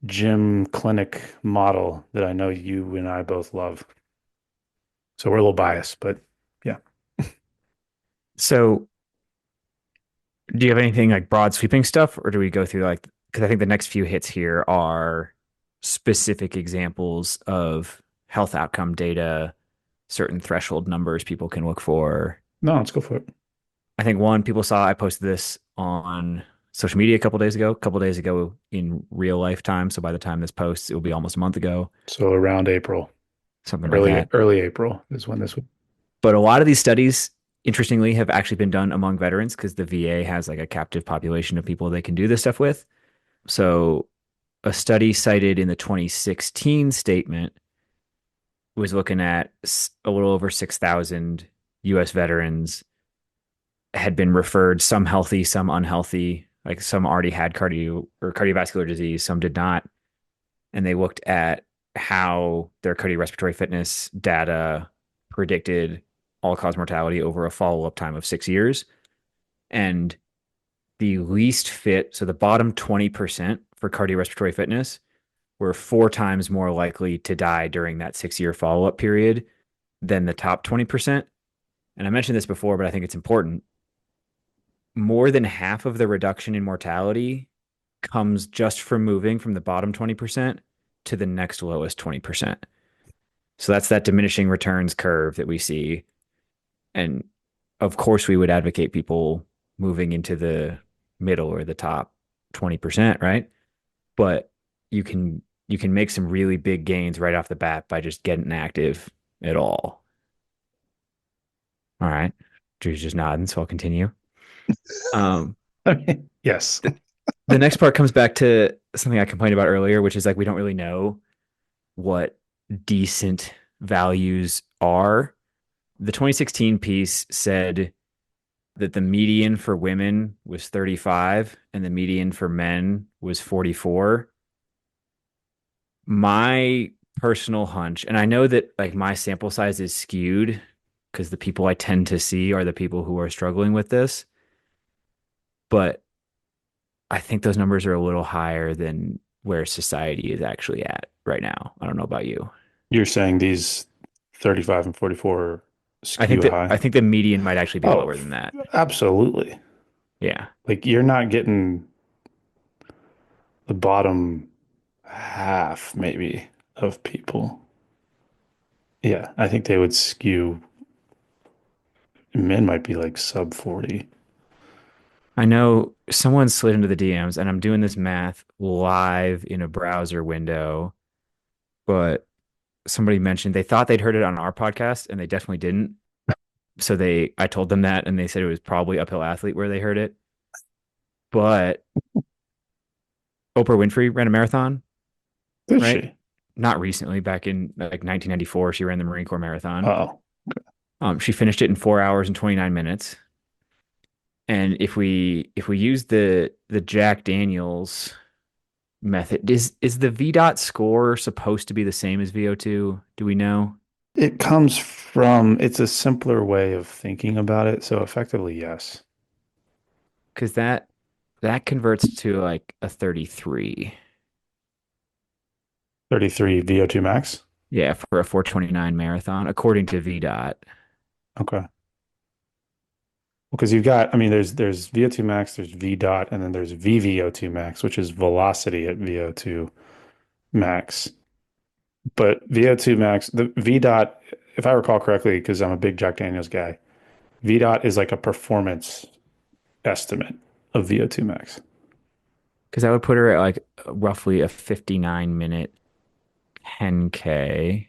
gym clinic model that I know you and I both love. So we're a little biased, but yeah. So, do you have anything like broad sweeping stuff, or do we go through like, because I think the next few hits here are specific examples of health outcome data, certain threshold numbers people can look for. No, let's go for it. I think one, people saw I posted this on social media a couple days ago in real life time. So by the time this posts, it will be almost a month ago, So around April, something like early that. early April is when this would. But a lot of these studies, interestingly, have actually been done among veterans because the VA has like a captive population of people they can do this stuff with. So a study cited in the 2016 statement was looking at a little over 6,000 US veterans had been referred, some healthy, some unhealthy, like some already had cardiovascular disease, some did not. And they looked at how their cardiorespiratory fitness data predicted all cause mortality over a follow up time of 6 years. And the least fit, so the bottom 20% for cardiorespiratory fitness were 4 times more likely to die during that 6 year follow up period than the top 20%. And I mentioned this before, but I think it's important. More than half of the reduction in mortality comes just from moving from the bottom 20% to the next lowest 20%. So that's that diminishing returns curve that we see. And of course, we would advocate people moving into the middle or the top 20%, right? But you can you can make some really big gains right off the bat by just getting active at all. All right. Drew's just nodding, so I'll continue. Um, Okay. Yes. the next part comes back to something I complained about earlier, which is like we don't really know what decent values are. The 2016 piece said that the median for women was 35 and the median for men was 44. My personal hunch, and I know that like my sample size is skewed because the people I tend to see are the people who are struggling with this, but I think those numbers are a little higher than where society is actually at right now. I don't know about you. You're saying these 35 and 44 I think skew that high? I think the median might actually be Oh, lower than that. absolutely. Yeah. Like you're not getting the bottom half, maybe, of people. Yeah, I think they would skew. Men might be like sub 40. I know someone slid into the DMs and I'm doing this math live in a browser window, but somebody mentioned they thought they'd heard it on our podcast and they definitely didn't. So I told them that and they said it was probably Uphill Athlete where they heard it. But Oprah Winfrey ran a marathon, Is right? she? Not recently, back in like 1994, she ran the Marine Corps marathon. Oh, She finished it in 4 hours and 29 minutes. And if we use the Jack Daniels method, is the VDOT score supposed to be the same as VO2? Do we know? It comes from, it's a simpler way of thinking about it. So effectively, yes. Because that converts to like a 33. 33 VO2 max. Yeah, for a 429 marathon, according to VDOT. Okay. Because you've got, I mean, there's VO2 max, there's V dot, and then there's VVO2 max, which is velocity at VO2 max. But VO2 max, the V dot, if I recall correctly, because I'm a big Jack Daniels guy, V dot is like a performance estimate of VO2 max. Because that would put her at like roughly a 59-minute 10K.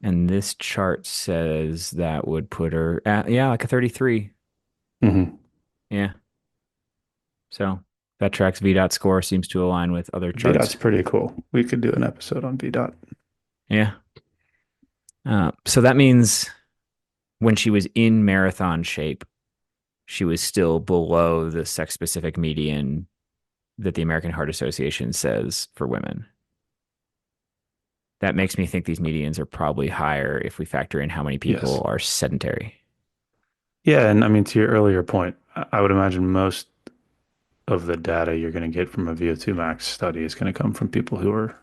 And this chart says that would put her at, yeah, like a 33. Hmm. Yeah. So that tracks VDOT score seems to align with other V dot's charts. pretty cool. We could do an episode on V dot. Yeah. So that means when she was in marathon shape, she was still below the sex specific median that the American Heart Association says for women. That makes me think these medians are probably higher if we factor in how many people Yes. are sedentary. Yeah, and I mean, to your earlier point, I would imagine most of the data you're going to get from a VO2 max study is going to come from people who are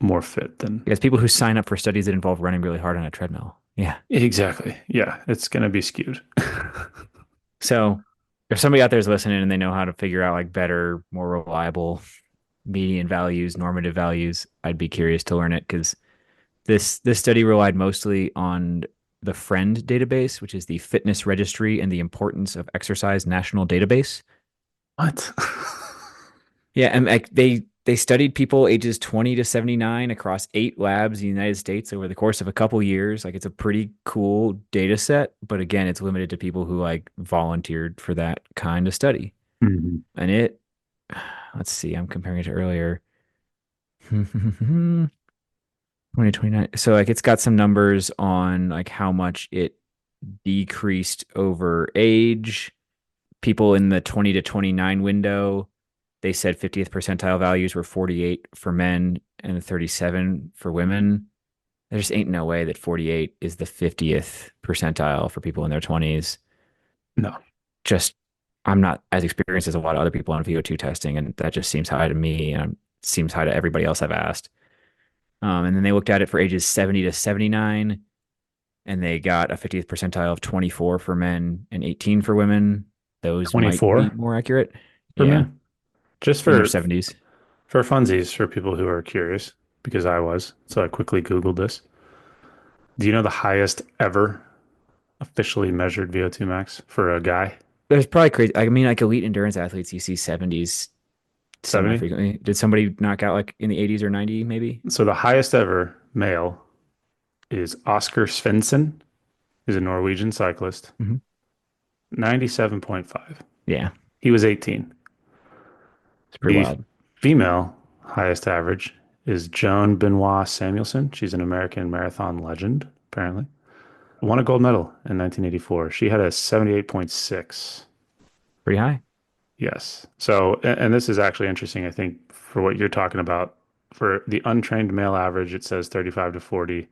more fit than. Because people who sign up for studies that involve running really hard on a treadmill. Yeah. Exactly. Yeah, it's going to be skewed. So if somebody out there is listening and they know how to figure out like better, more reliable median values, normative values, I'd be curious to learn it because this study relied mostly on the FRIEND database, which is the Fitness Registry and the Importance of Exercise National Database. What? Yeah, and like they studied people ages 20 to 79 across 8 labs in the United States over the course of a couple years. Like it's a pretty cool data set, but again, it's limited to people who like volunteered for that kind of study. Mhm. And it, let's see, I'm comparing it to earlier. 2029. So like it's got some numbers on like how much it decreased over age. People in the 20 to 29 window, they said 50th percentile values were 48 for men and 37 for women. There just ain't no way that 48 is the 50th percentile for people in their 20s. No. Just, I'm not as experienced as a lot of other people on VO2 testing, and that just seems high to me and seems high to everybody else I've asked. And then they looked at it for ages 70 to 79, and they got a 50th percentile of 24 for men and 18 for women. Those might be 24 more accurate. for Yeah, men. Just in their 70s. for funsies, for people who are curious, because I was. So I quickly Googled this. Do you know the highest ever officially measured VO2 max for a guy? There's probably crazy. I mean, like elite endurance athletes, you see 70s semi 70? frequently. Did somebody knock out like in the 80s or 90 maybe? So the highest ever male is Oscar Svensson, who's a Norwegian cyclist, Hmm. 97.5. Yeah, He was 18. it's pretty The wild. female highest average is Joan Benoit Samuelson. She's an American marathon legend, apparently. Won a gold medal in 1984. She had a 78.6. Pretty high. Yes. So, and this is actually interesting, I think, for what you're talking about. For the untrained male average, it says 35 to 40.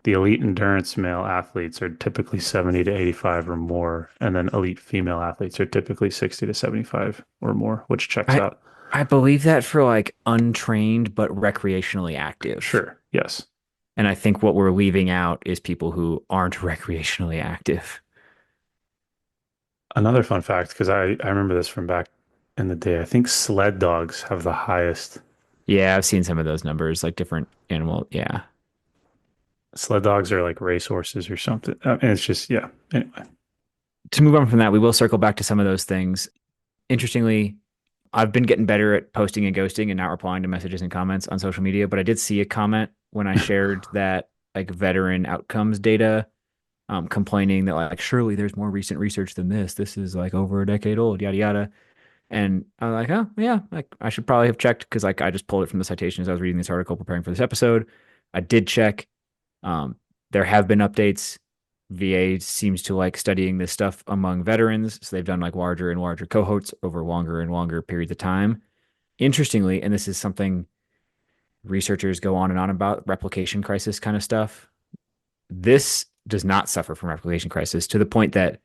The elite endurance male athletes are typically 70 to 85 or more. And then elite female athletes are typically 60 to 75 or more, which checks I out. I believe that for like untrained but recreationally active. Sure. Yes. And I think what we're leaving out is people who aren't recreationally active. Another fun fact, because I remember this from back in the day. I think sled dogs have the highest. Yeah, I've seen some of those numbers, like different animal. Yeah. Sled dogs are like racehorses or something. And it's just, yeah. Anyway. To move on from that, we will circle back to some of those things. Interestingly, I've been getting better at posting and ghosting and not replying to messages and comments on social media, but I did see a comment when I shared that like veteran outcomes data, complaining that like surely there's more recent research than this. This is like over a decade old, yada yada. And I'm like, oh yeah, like I should probably have checked because like I just pulled it from the citations. I was reading this article preparing for this episode. I did check. Um, there have been updates. VA seems to like studying this stuff among veterans. So they've done like larger and larger cohorts over longer and longer periods of time. Interestingly, and this is something researchers go on and on about replication crisis kind of stuff. This does not suffer from replication crisis to the point that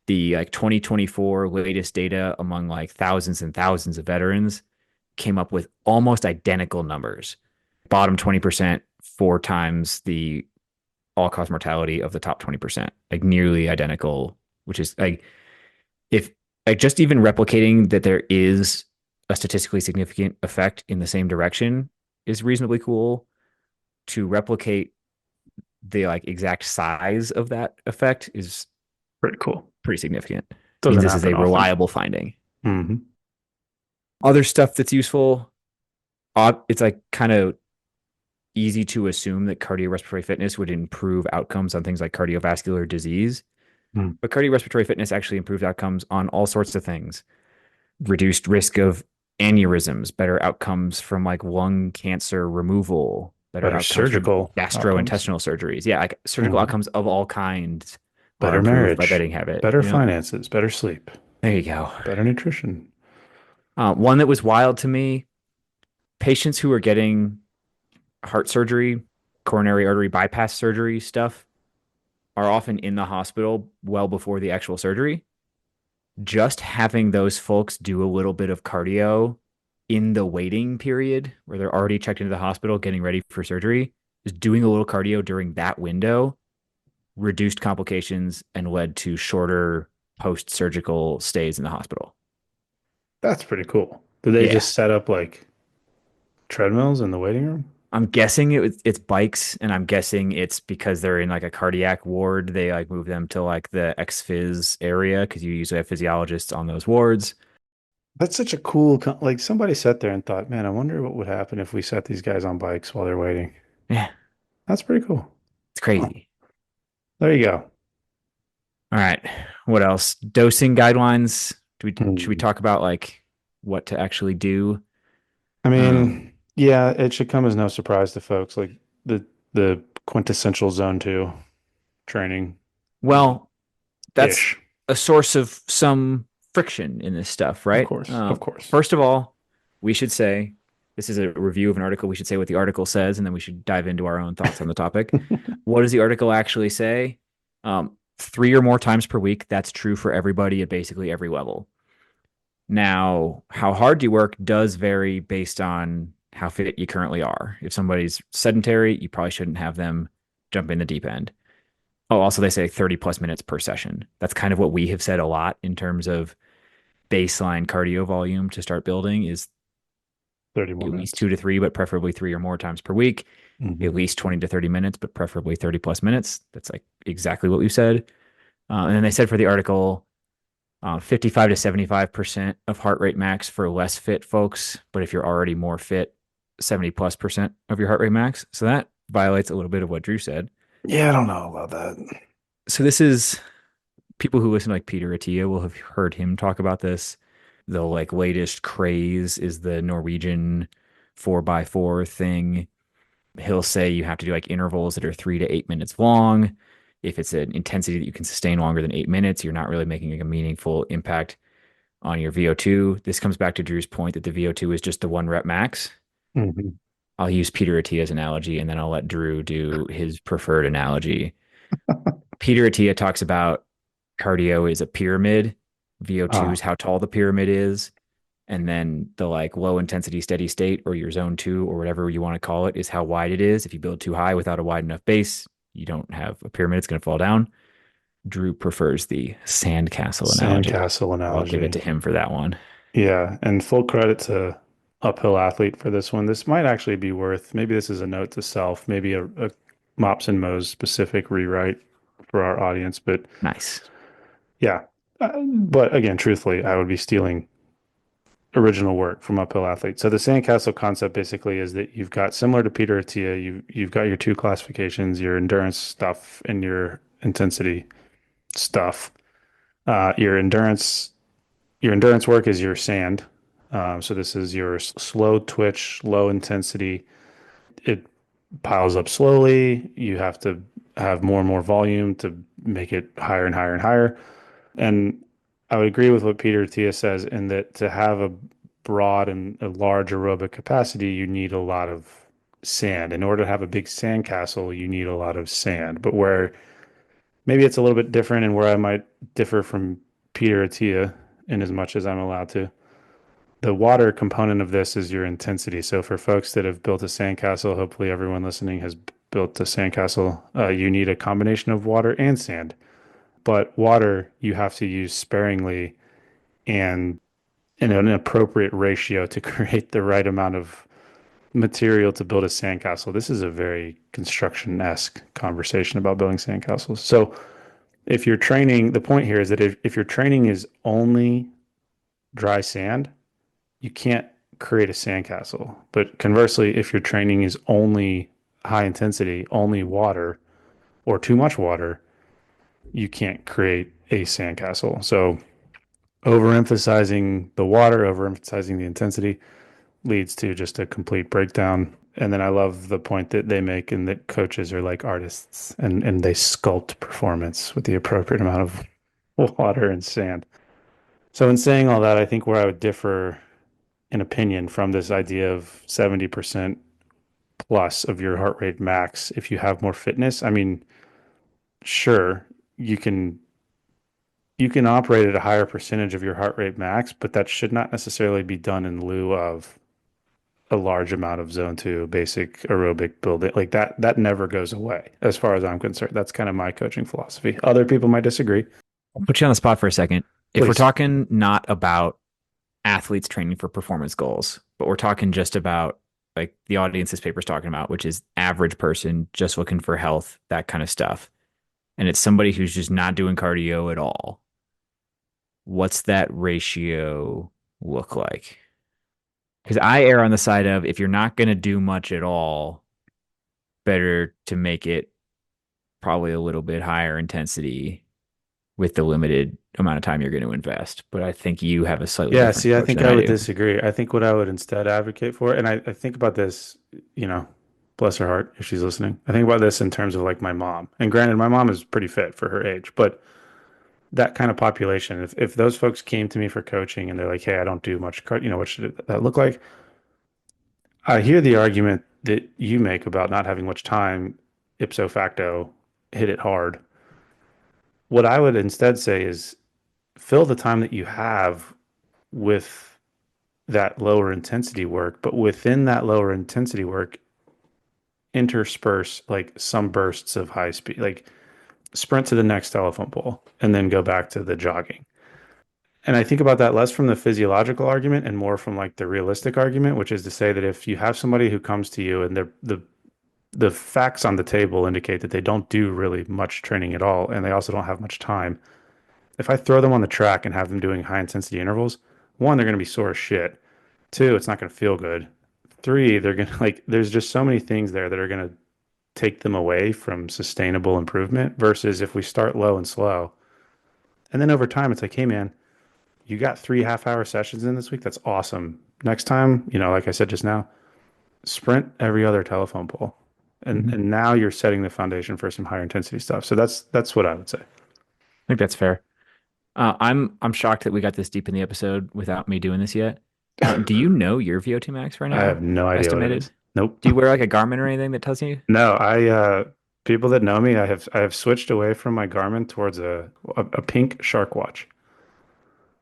the like 2024 latest data among like thousands and thousands of veterans came up with almost identical numbers. Bottom 20%, four times the all cause mortality of the top 20%, like nearly identical, which is like, if like just even replicating that there is a statistically significant effect in the same direction is reasonably cool. To replicate the like exact size of that effect is Pretty cool. pretty significant. It means Doesn't this is happen a often. reliable finding. Hmm. Other stuff that's useful, it's like kind of easy to assume that cardiorespiratory fitness would improve outcomes on things like cardiovascular disease. Mm. But cardiorespiratory fitness actually improves outcomes on all sorts of things. Reduced risk of aneurysms, better outcomes from like lung cancer removal, better Better outcomes from surgical outcomes. gastrointestinal surgeries. Yeah, like surgical Hmm. outcomes of all kinds are Better improved by marriage, bedding habit. better Yep. finances, better sleep, There you go. better nutrition. One that was wild to me, patients who are getting heart surgery, coronary artery bypass surgery stuff are often in the hospital well before the actual surgery. Just having those folks do a little bit of cardio in the waiting period where they're already checked into the hospital getting ready for surgery, just doing a little cardio during that window reduced complications and led to shorter post surgical stays in the hospital. That's pretty cool. Do they Yeah. just set up like treadmills in the waiting room? I'm guessing it's bikes, and I'm guessing it's because they're in like a cardiac ward. They like move them to like the ex-phys area because you usually have physiologists on those wards. That's such a cool, like somebody sat there and thought, man, I wonder what would happen if we set these guys on bikes while they're waiting. Yeah, That's pretty cool. it's Huh. crazy. There you go. All right. What else? Dosing guidelines. Should we Hmm. talk about like what to actually do? I Um, mean, yeah, it should come as no surprise to folks like the quintessential zone two training, uh, well, that's ish. a source of some friction in this stuff, Of right? course, of course. First of all, we should say this is a review of an article. We should say what the article says, and then we should dive into our own thoughts on the topic. What does the article actually say? Three or more times per week. That's true for everybody at basically every level. Now, how hard you work does vary based on how fit you currently are. If somebody's sedentary, you probably shouldn't have them jump in the deep end. Oh, also, they say 30 plus minutes per session. That's kind of what we have said a lot in terms of baseline cardio volume to start building is 30 more at least minutes. 2 to 3, but preferably three or more times per week, Hmm. at least 20 to 30 minutes, but preferably 30 plus minutes. That's like exactly what we've said. And then they said for the article, 55 to 75% of heart rate max for less fit folks. But if you're already more fit, 70 plus percent of your heart rate max. So that violates a little bit of what Drew said. Yeah, I don't know about that. So this is people who listen to like Peter Attia will have heard him talk about this. The like latest craze is the Norwegian 4x4 thing. He'll say you have to do like intervals that are 3 to 8 minutes long. If it's an intensity that you can sustain longer than 8 minutes, you're not really making like a meaningful impact on your VO2. This comes back to Drew's point that the VO2 is just the one rep max. Hmm. I'll use Peter Attia's analogy and then I'll let Drew do his preferred analogy. Peter Attia talks about cardio is a pyramid. VO2 is Ah, how tall the pyramid is. And then the like low intensity steady state or your zone two or whatever you want to call it is how wide it is. If you build too high without a wide enough base, you don't have a pyramid, it's going to fall down. Drew prefers the sandcastle analogy. sandcastle I'll give it analogy. to him for that one. Yeah, and full credit to Uphill Athlete for this one. This might actually be worth, maybe this is a note to self, maybe a Mops and Mo's specific rewrite for our audience. But Nice. yeah, but again, truthfully, I would be stealing original work from Uphill Athlete. So the sandcastle concept basically is that you've got similar to Peter Attia, you've got your two classifications, your endurance stuff and your intensity stuff. Uh, your endurance your endurance work is your sand. So this is your slow twitch, low intensity. It piles up slowly. You have to have more and more volume to make it higher and higher and higher. And I would agree with what Peter Attia says in that to have a broad and a large aerobic capacity, you need a lot of sand. In order to have a big sand castle, you need a lot of sand. But where maybe it's a little bit different and where I might differ from Peter Attia in as much as I'm allowed to. The water component of this is your intensity. So for folks that have built a sandcastle, hopefully everyone listening has built a sandcastle. You need a combination of water and sand. But water you have to use sparingly and in an appropriate ratio to create the right amount of material to build a sandcastle. This is a very construction-esque conversation about building sandcastles. So if you're training, the point here is that if your training is only dry sand, you can't create a sandcastle. But conversely, if your training is only high intensity, only water, or too much water, you can't create a sandcastle. So overemphasizing the water, overemphasizing the intensity leads to just a complete breakdown. And then I love the point that they make and that coaches are like artists and they sculpt performance with the appropriate amount of water and sand. So in saying all that, I think where I would differ in opinion from this idea of 70% plus of your heart rate max if you have more fitness, I mean, sure, you can you can operate at a higher percentage of your heart rate max, but that should not necessarily be done in lieu of a large amount of zone two basic aerobic building. Like that never goes away as far as I'm concerned. That's kind of my coaching philosophy. Other people might disagree. I'll put you on the spot for a second. If we're Please. talking not about athletes training for performance goals, but we're talking just about like the audience this paper's talking about, which is average person just looking for health, that kind of stuff. And it's somebody who's just not doing cardio at all. What's that ratio look like? Because I err on the side of if you're not going to do much at all, better to make it probably a little bit higher intensity with the limited amount of time you're going to invest. But I think you have a slightly Yeah, different see, I approach think than I I would do. disagree. I think what I would instead advocate for, and I think about this, you know, bless her heart if she's listening. I think about this in terms of like my mom. And granted, my mom is pretty fit for her age, but that kind of population, if those folks came to me for coaching and they're like, hey, I don't do much, what should that look like? I hear the argument that you make about not having much time, ipso facto, hit it hard. What I would instead say is fill the time that you have with that lower intensity work, but within that lower intensity work, intersperse like some bursts of high speed, like sprint to the next telephone pole and then go back to the jogging. And I think about that less from the physiological argument and more from like the realistic argument, which is to say that if you have somebody who comes to you and the facts on the table indicate that they don't do really much training at all and they also don't have much time, if I throw them on the track and have them doing high intensity intervals, one, they're going to be sore as shit. Two, it's not going to feel good. Three, they're going to like, there's just so many things there that are going to take them away from sustainable improvement versus if we start low and slow. And then over time, it's like, hey, man, you got 3 half-hour sessions in this week. That's awesome. Next time, like I said just now, sprint every other telephone pole. And Mhm. and now you're setting the foundation for some higher intensity stuff. So that's what I would say. I think that's fair. I'm shocked that we got this deep in the episode without me doing this yet. Do you know your VO2 max right I have now? no idea what it Estimated? is. Nope. Do you wear like a Garmin or anything that tells you? No, people that know me, I have switched away from my Garmin towards a pink shark watch.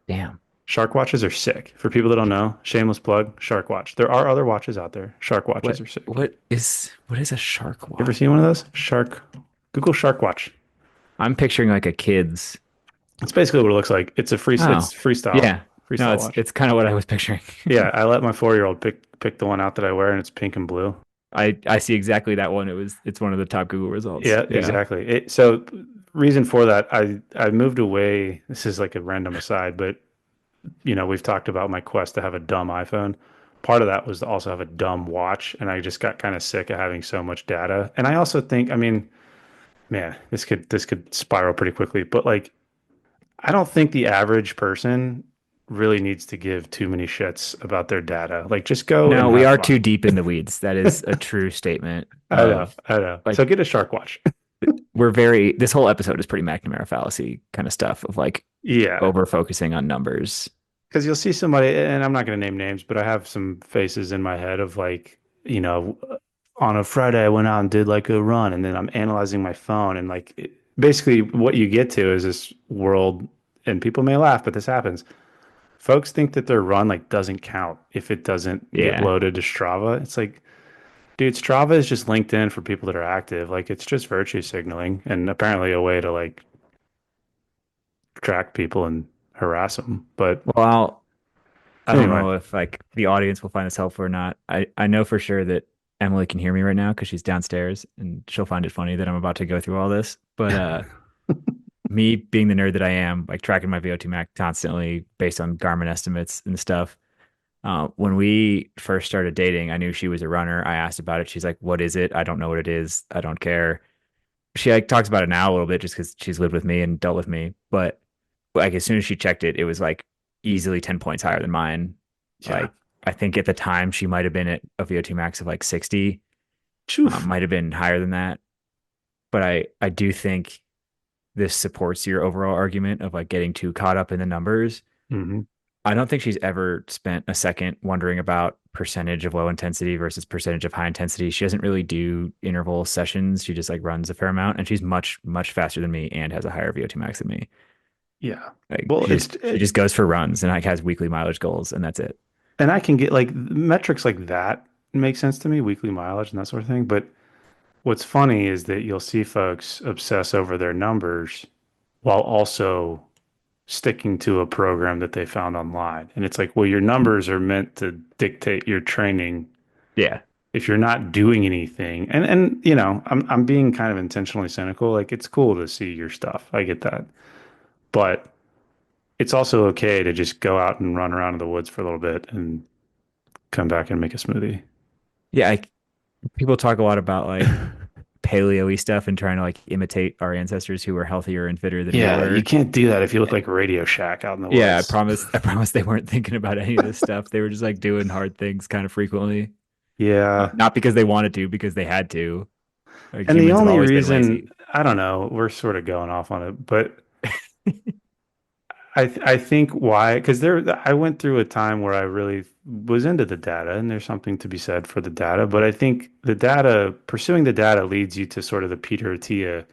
Damn. Shark watches are sick. For people that don't know, shameless plug, shark watch. There are other watches out there. Shark watches What are sick. what is a shark You ever watch? seen one of those? Google shark watch. I'm picturing like a kid's. It's basically what it looks like. Oh, It's yeah. No, freestyle it's watch. it's kind of what I was picturing. Yeah, I let my 4-year-old pick the one out that I wear, and it's pink and blue. I see exactly that one. It's one of the top Google results. Yeah, Yeah. exactly. So reason for that, I moved away. This is like a random aside, but we've talked about my quest to have a dumb iPhone. Part of that was to also have a dumb watch, and I just got kind of sick of having so much data. And I also think, I mean, man, this could spiral pretty quickly, but like I don't think the average person really needs to give too many shits about their data. Like just go and No, we have are fun. too deep in the weeds. That is a true statement I know, of I know. like So get a shark watch. this whole episode is pretty McNamara fallacy kind of stuff of like Yeah. over focusing on numbers. Because you'll see somebody, and I'm not going to name names, but I have some faces in my head of like, on a Friday I went out and did like a run, and then I'm analyzing my phone, and like basically what you get to is this world, and people may laugh, but this happens. Folks think that their run like doesn't count if it doesn't get Yeah. loaded to Strava. It's like, dude, Strava is just LinkedIn for people that are active. Like it's just virtue signaling and apparently a way to like track people and harass them. But Well, I don't anyway, know if like the audience will find this helpful or not. I know for sure that Emily can hear me right now because she's downstairs and she'll find it funny that I'm about to go through all this. But me being the nerd that I am, like tracking my VO2 max constantly based on Garmin estimates and stuff. When we first started dating, I knew she was a runner. I asked about it. She's like, "What is it? I don't know what it is. I don't care." She like talks about it now a little bit just because she's lived with me and dealt with me. But like as soon as she checked it, it was like easily 10 points higher than mine. yeah. Like I think at the time she might have been at a VO2 max of like 60, Choof. might have been higher than that. But I do think this supports your overall argument of like getting too caught up in the numbers. Hmm. I don't think she's ever spent a second wondering about percentage of low intensity versus percentage of high intensity. She doesn't really do interval sessions. She just like runs a fair amount and she's much, much faster than me and has a higher VO2 max than me. Yeah. Like Well, she just goes for runs and like has weekly mileage goals and that's it. and I can get like metrics like that make sense to me, weekly mileage and that sort of thing. But what's funny is that you'll see folks obsess over their numbers while also sticking to a program that they found online. And it's like, well, your numbers are meant to dictate your training. Yeah. If you're not doing anything, and I'm being kind of intentionally cynical. Like it's cool to see your stuff. I get that. But it's also okay to just go out and run around in the woods for a little bit and come back and make a smoothie. Yeah. People talk a lot about like paleo-y stuff and trying to like imitate our ancestors who were healthier and fitter than we Yeah, you were. can't do that if you look like Radio Shack out in the Yeah, woods. I promise they weren't thinking about any of this stuff. They were just like doing hard things kind of frequently. Yeah. Not because they wanted to, because they had to. Like And the humans have only always been reason, lazy. I don't know, we're sort of going off on it, but I think why, because I went through a time where I really was into the data, and there's something to be said for the data, but I think pursuing the data leads you to sort of the Peter Attia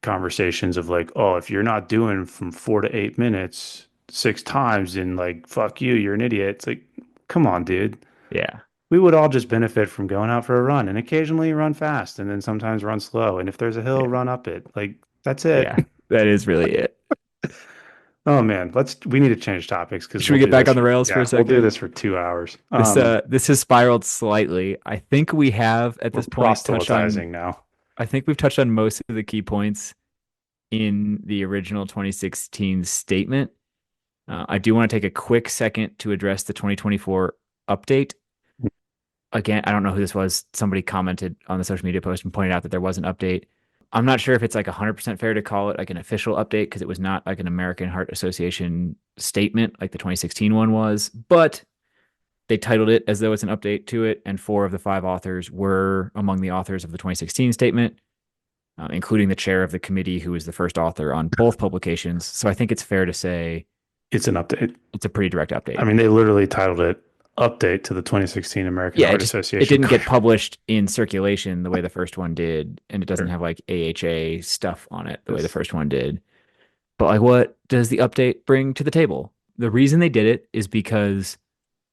conversations of like, oh, if you're not doing from 4 to 8 minutes 6 times, and like, fuck you, you're an idiot. It's like, come on, dude. Yeah. We would all just benefit from going out for a run and occasionally run fast and then sometimes run slow. And if there's a hill, Yeah. run up it. Like, that's it. Yeah. That is really it. Oh man, we need to change topics because Should we get back on the rails for a we'll do second? this for 2 hours. This has spiraled slightly. I think we have at We're this point touched on proselytizing now. I think we've touched on most of the key points in the original 2016 statement. I do want to take a quick second to address the 2024 update. Again, I don't know who this was. Somebody commented on the social media post and pointed out that there was an update. I'm not sure if it's like 100% fair to call it like an official update because it was not like an American Heart Association statement like the 2016 one was, but they titled it as though it's an update to it. And four of the five authors were among the authors of the 2016 statement, including the chair of the committee, who was the first author on both publications. So I think it's fair to say It's an update. it's a pretty direct I update. mean, they literally titled it Update to the 2016 American Yeah, Heart it Association. didn't get published in circulation the way the first one did, and it doesn't Sure. have like AHA stuff on it the way the Yes. first one did. But like, what does the update bring to the table? The reason they did it is because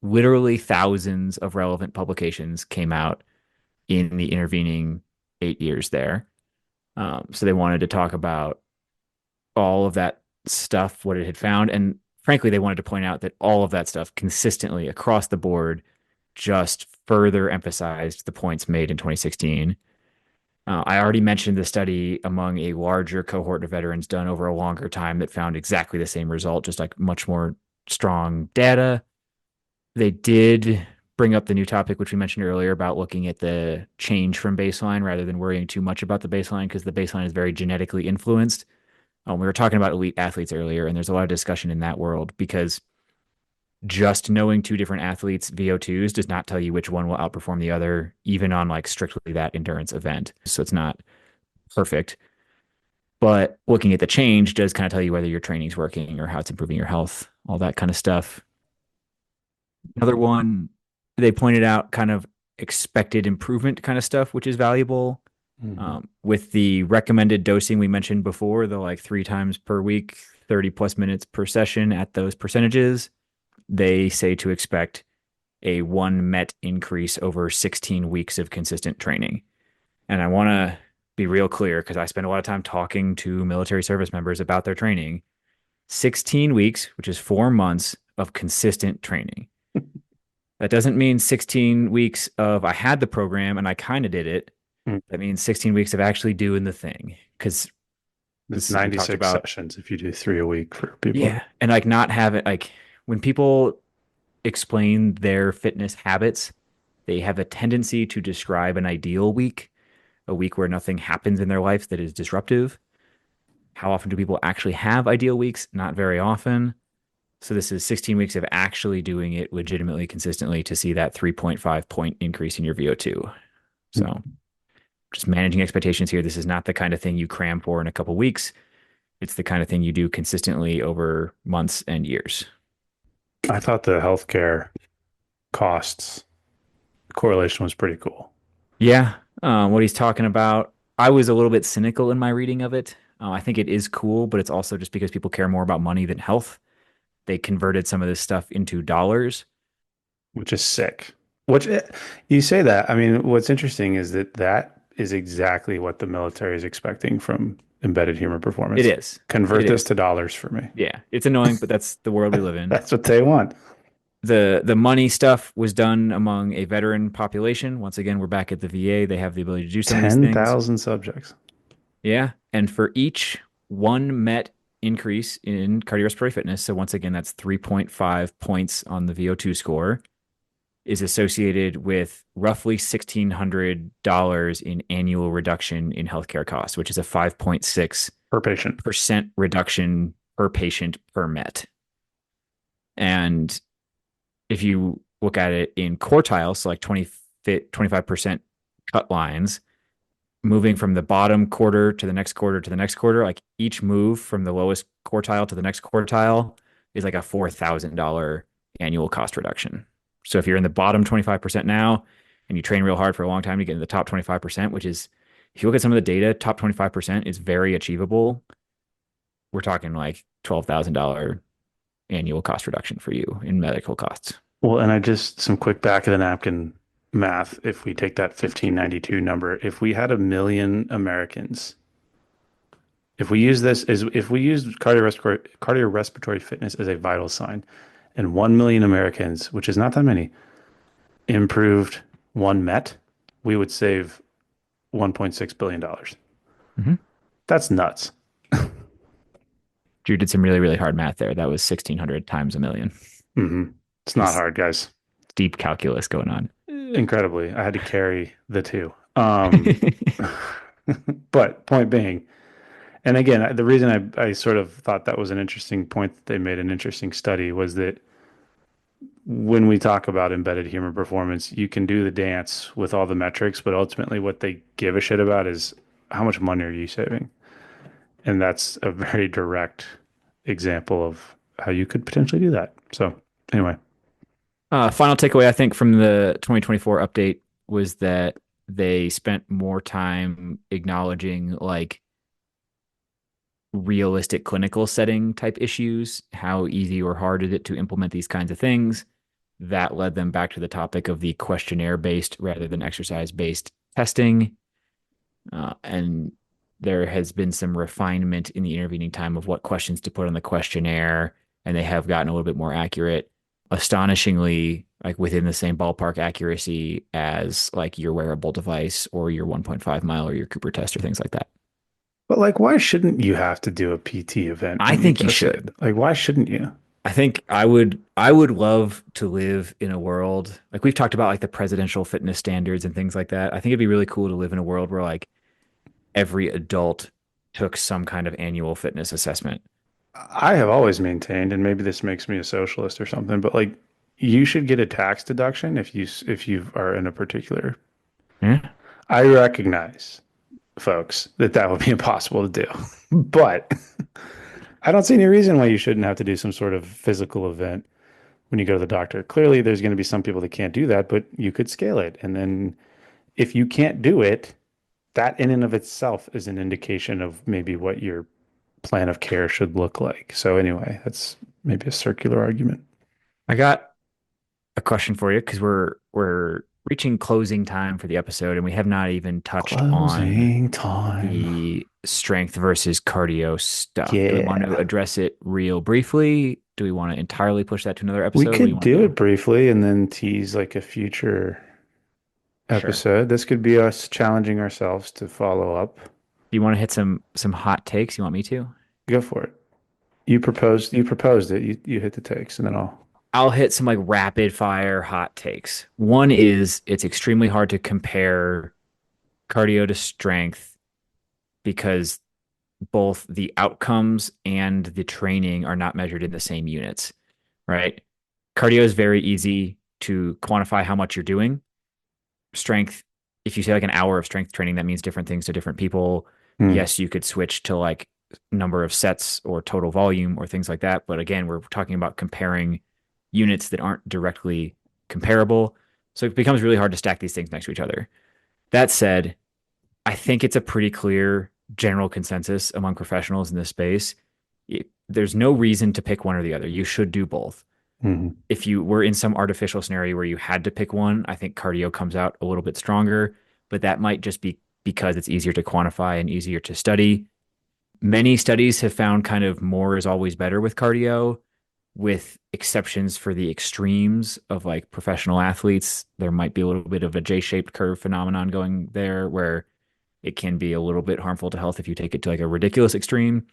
literally thousands of relevant publications came out in the intervening 8 years there. So they wanted to talk about all of that stuff, what it had found. And frankly, they wanted to point out that all of that stuff consistently across the board just further emphasized the points made in 2016. I already mentioned the study among a larger cohort of veterans done over a longer time that found exactly the same result, just like much more strong data. They did bring up the new topic, which we mentioned earlier about looking at the change from baseline rather than worrying too much about the baseline because the baseline is very genetically influenced. We were talking about elite athletes earlier, and there's a lot of discussion in that world because just knowing two different athletes' VO2s does not tell you which one will outperform the other, even on like strictly that endurance event. So it's not perfect. But looking at the change does kind of tell you whether your training's working or how it's improving your health, all that kind of stuff. Another one, they pointed out kind of expected improvement kind of stuff, which is valuable. Hmm. With the recommended dosing we mentioned before, the like 3 times per week, 30 plus minutes per session at those percentages, they say to expect a 1 MET increase over 16 weeks of consistent training. And I want to be real clear because I spend a lot of time talking to military service members about their training. 16 weeks, which is 4 months of consistent training. That doesn't mean 16 weeks of I had the program and I kind of did it. That means 16 weeks of actually doing the thing. Because It's we talked 96 about, sessions if you do 3 a week for people. yeah. And like not have it, like when people explain their fitness habits, they have a tendency to describe an ideal week, a week where nothing happens in their life that is disruptive. How often do people actually have ideal weeks? Not very often. So this is 16 weeks of actually doing it legitimately consistently to see that 3.5 point increase in your VO2. So just managing expectations here. This is not the kind of thing you cram for in a couple weeks. It's the kind of thing you do consistently over months and years. I thought the healthcare costs correlation was pretty cool, Yeah, what he's talking about. I was a little bit cynical in my reading of it. I think it is cool, but it's also just because people care more about money than health. They converted some of this stuff into dollars. which is sick. Which you say that. I mean, what's interesting is that that is exactly what the military is expecting from embedded human It performance. is. It Convert this is. to dollars for me. Yeah, it's annoying, but that's the world we live in. That's what they want. The money stuff was done among a veteran population. Once again, we're back at the VA. They have the ability to do some of these things. 10,000 subjects. Yeah. And for each 1 MET increase in cardiorespiratory fitness, so once again, that's 3.5 points on the VO2 score, is associated with roughly $1,600 in annual reduction in healthcare costs, which is a 5.6% Per patient. reduction per patient per MET. And if you look at it in quartiles, so like 25% cut lines, moving from the bottom quarter to the next quarter to the next quarter, like each move from the lowest quartile to the next quartile is like a $4,000 annual cost reduction. So if you're in the bottom 25% now and you train real hard for a long time to get in the top 25%, which is, if you look at some of the data, top 25% is very achievable. We're talking like $12,000 annual cost reduction for you in medical costs. Well, and I just some quick back of the napkin math. If we take that 1592 number, if we had 1 million Americans, if we use this as if we use cardiorespiratory fitness as a vital sign, and 1 million Americans, which is not that many, improved 1 MET, we would save $1.6 billion. Mm-hmm. That's nuts. Drew did some really, really hard math there. That was 1,600 times a million. Hmm. It's not Just hard, guys. deep calculus going on. Incredibly. I had to carry the two. But point being, and again, the reason I sort of thought that was an interesting point that they made an interesting study was that when we talk about embedded human performance, you can do the dance with all the metrics, but ultimately what they give a shit about is how much money are you saving? And that's a very direct example of how you could potentially do that. So anyway, Final takeaway, I think, from the 2024 update was that they spent more time acknowledging like realistic clinical setting type issues. How easy or hard is it to implement these kinds of things? That led them back to the topic of the questionnaire based rather than exercise based testing. And there has been some refinement in the intervening time of what questions to put on the questionnaire, and they have gotten a little bit more accurate, astonishingly, like within the same ballpark accuracy as like your wearable device or your 1.5 mile or your Cooper test or things like that. but like, why shouldn't you have to do a PT event I when you think you go should. SID? Like, why shouldn't you? I think I would love to live in a world like we've talked about like the presidential fitness standards and things like that. I think it'd be really cool to live in a world where like every adult took some kind of annual fitness assessment. I have always maintained, and maybe this makes me a socialist or something, but like, you should get a tax deduction if you are in a particular. Yeah. I recognize folks, that that would be impossible to do. But I don't see any reason why you shouldn't have to do some sort of physical event when you go to the doctor. Clearly, there's going to be some people that can't do that, but you could scale it. And then if you can't do it, that in and of itself is an indication of maybe what your plan of care should look like. So anyway, that's maybe a circular argument. I got a question for you because we're reaching closing time for the episode, and we have not even touched on Closing time. the strength versus cardio stuff. Do we want to Yeah. address it real briefly? Do we want to entirely push that to another We episode? What do you could want to do do? it briefly and then tease like a future Sure. episode. This could be us challenging ourselves to follow up. Do you want to hit some hot takes? You want me to? Go for it. You proposed it. You hit the takes and then I'll I'll hit some like rapid fire hot takes. One is it's extremely hard to compare cardio to strength because both the outcomes and the training are not measured in the same units, right? Cardio is very easy to quantify how much you're doing. Strength, if you say like an hour of strength training, that means different things to different people. hmm. Yes, you could switch to like number of sets or total volume or things like that. But again, we're talking about comparing units that aren't directly comparable. So it becomes really hard to stack these things next to each other. That said, I think it's a pretty clear general consensus among professionals in this space. There's no reason to pick one or the other. You should do both. Hmm. If you were in some artificial scenario where you had to pick one, I think cardio comes out a little bit stronger, but that might just be because it's easier to quantify and easier to study. Many studies have found kind of more is always better with cardio, with exceptions for the extremes of like professional athletes. There might be a little bit of a J-shaped curve phenomenon going there where it can be a little bit harmful to health if you take it to like a ridiculous extreme.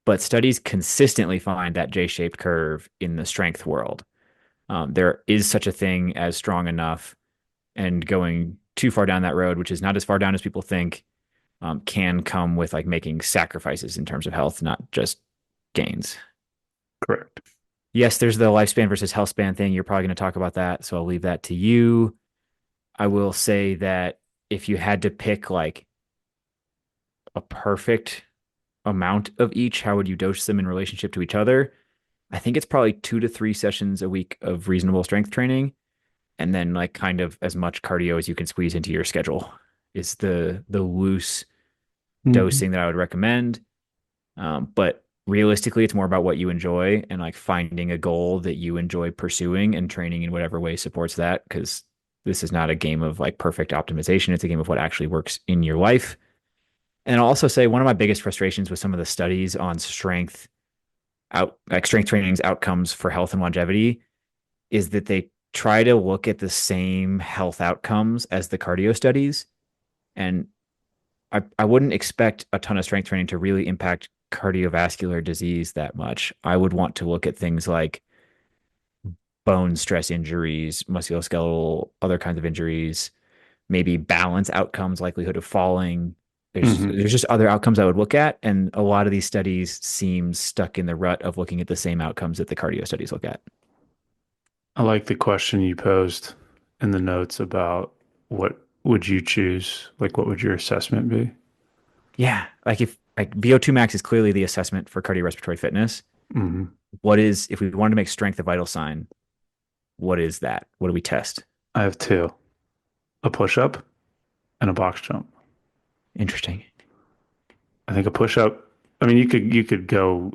But studies consistently find that J-shaped curve in the strength world. There is such a thing as strong enough, and going too far down that road, which is not as far down as people think, can come with like making sacrifices in terms of health, not just gains. Correct. Yes, there's the lifespan versus health span thing. You're probably going to talk about that, so I'll leave that to you. I will say that if you had to pick like a perfect amount of each, how would you dose them in relationship to each other? I think it's probably 2 to 3 sessions a week of reasonable strength training, and then like kind of as much cardio as you can squeeze into your schedule is the loose Hmm. dosing that I would recommend. But realistically, it's more about what you enjoy and like finding a goal that you enjoy pursuing and training in whatever way supports that. Because this is not a game of like perfect optimization. It's a game of what actually works in your life. And I'll also say one of my biggest frustrations with some of the studies on strength training's outcomes for health and longevity is that they try to look at the same health outcomes as the cardio studies. And I wouldn't expect a ton of strength training to really impact cardiovascular disease that much. I would want to look at things like bone stress injuries, musculoskeletal, other kinds of injuries, maybe balance outcomes, likelihood of falling. Hmm. There's just other outcomes I would look at, and a lot of these studies seem stuck in the rut of looking at the same outcomes that the cardio studies look at. I like the question you posed in the notes about what would you choose? Like, what would your assessment be? Yeah, like if like VO2 max is clearly the assessment for cardiorespiratory fitness. Hmm. What is if we wanted to make strength a vital sign? What is that? What do we test? I have two, a push up and a box jump. Interesting. I think a push up, I mean, you could go,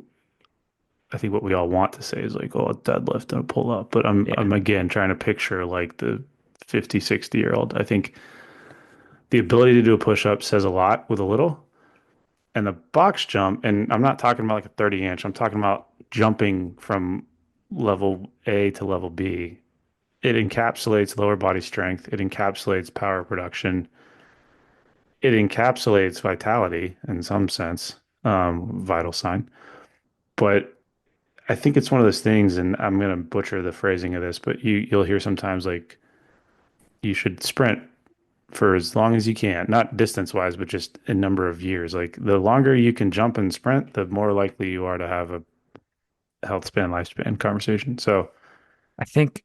I think what we all want to say is like, oh, a deadlift and a pull up, but I'm Yeah. again trying to picture like the 50, 60-year-old. I think the ability to do a push up says a lot with a little. And the box jump, and I'm not talking about like a 30 inch, I'm talking about jumping from level A to level B. It encapsulates lower body strength, it encapsulates power production, it encapsulates vitality in some sense, vital sign. But I think it's one of those things, and I'm going to butcher the phrasing of this, but you'll hear sometimes like you should sprint for as long as you can, not distance wise, but just a number of years. Like the longer you can jump and sprint, the more likely you are to have a health span, lifespan conversation. So, I think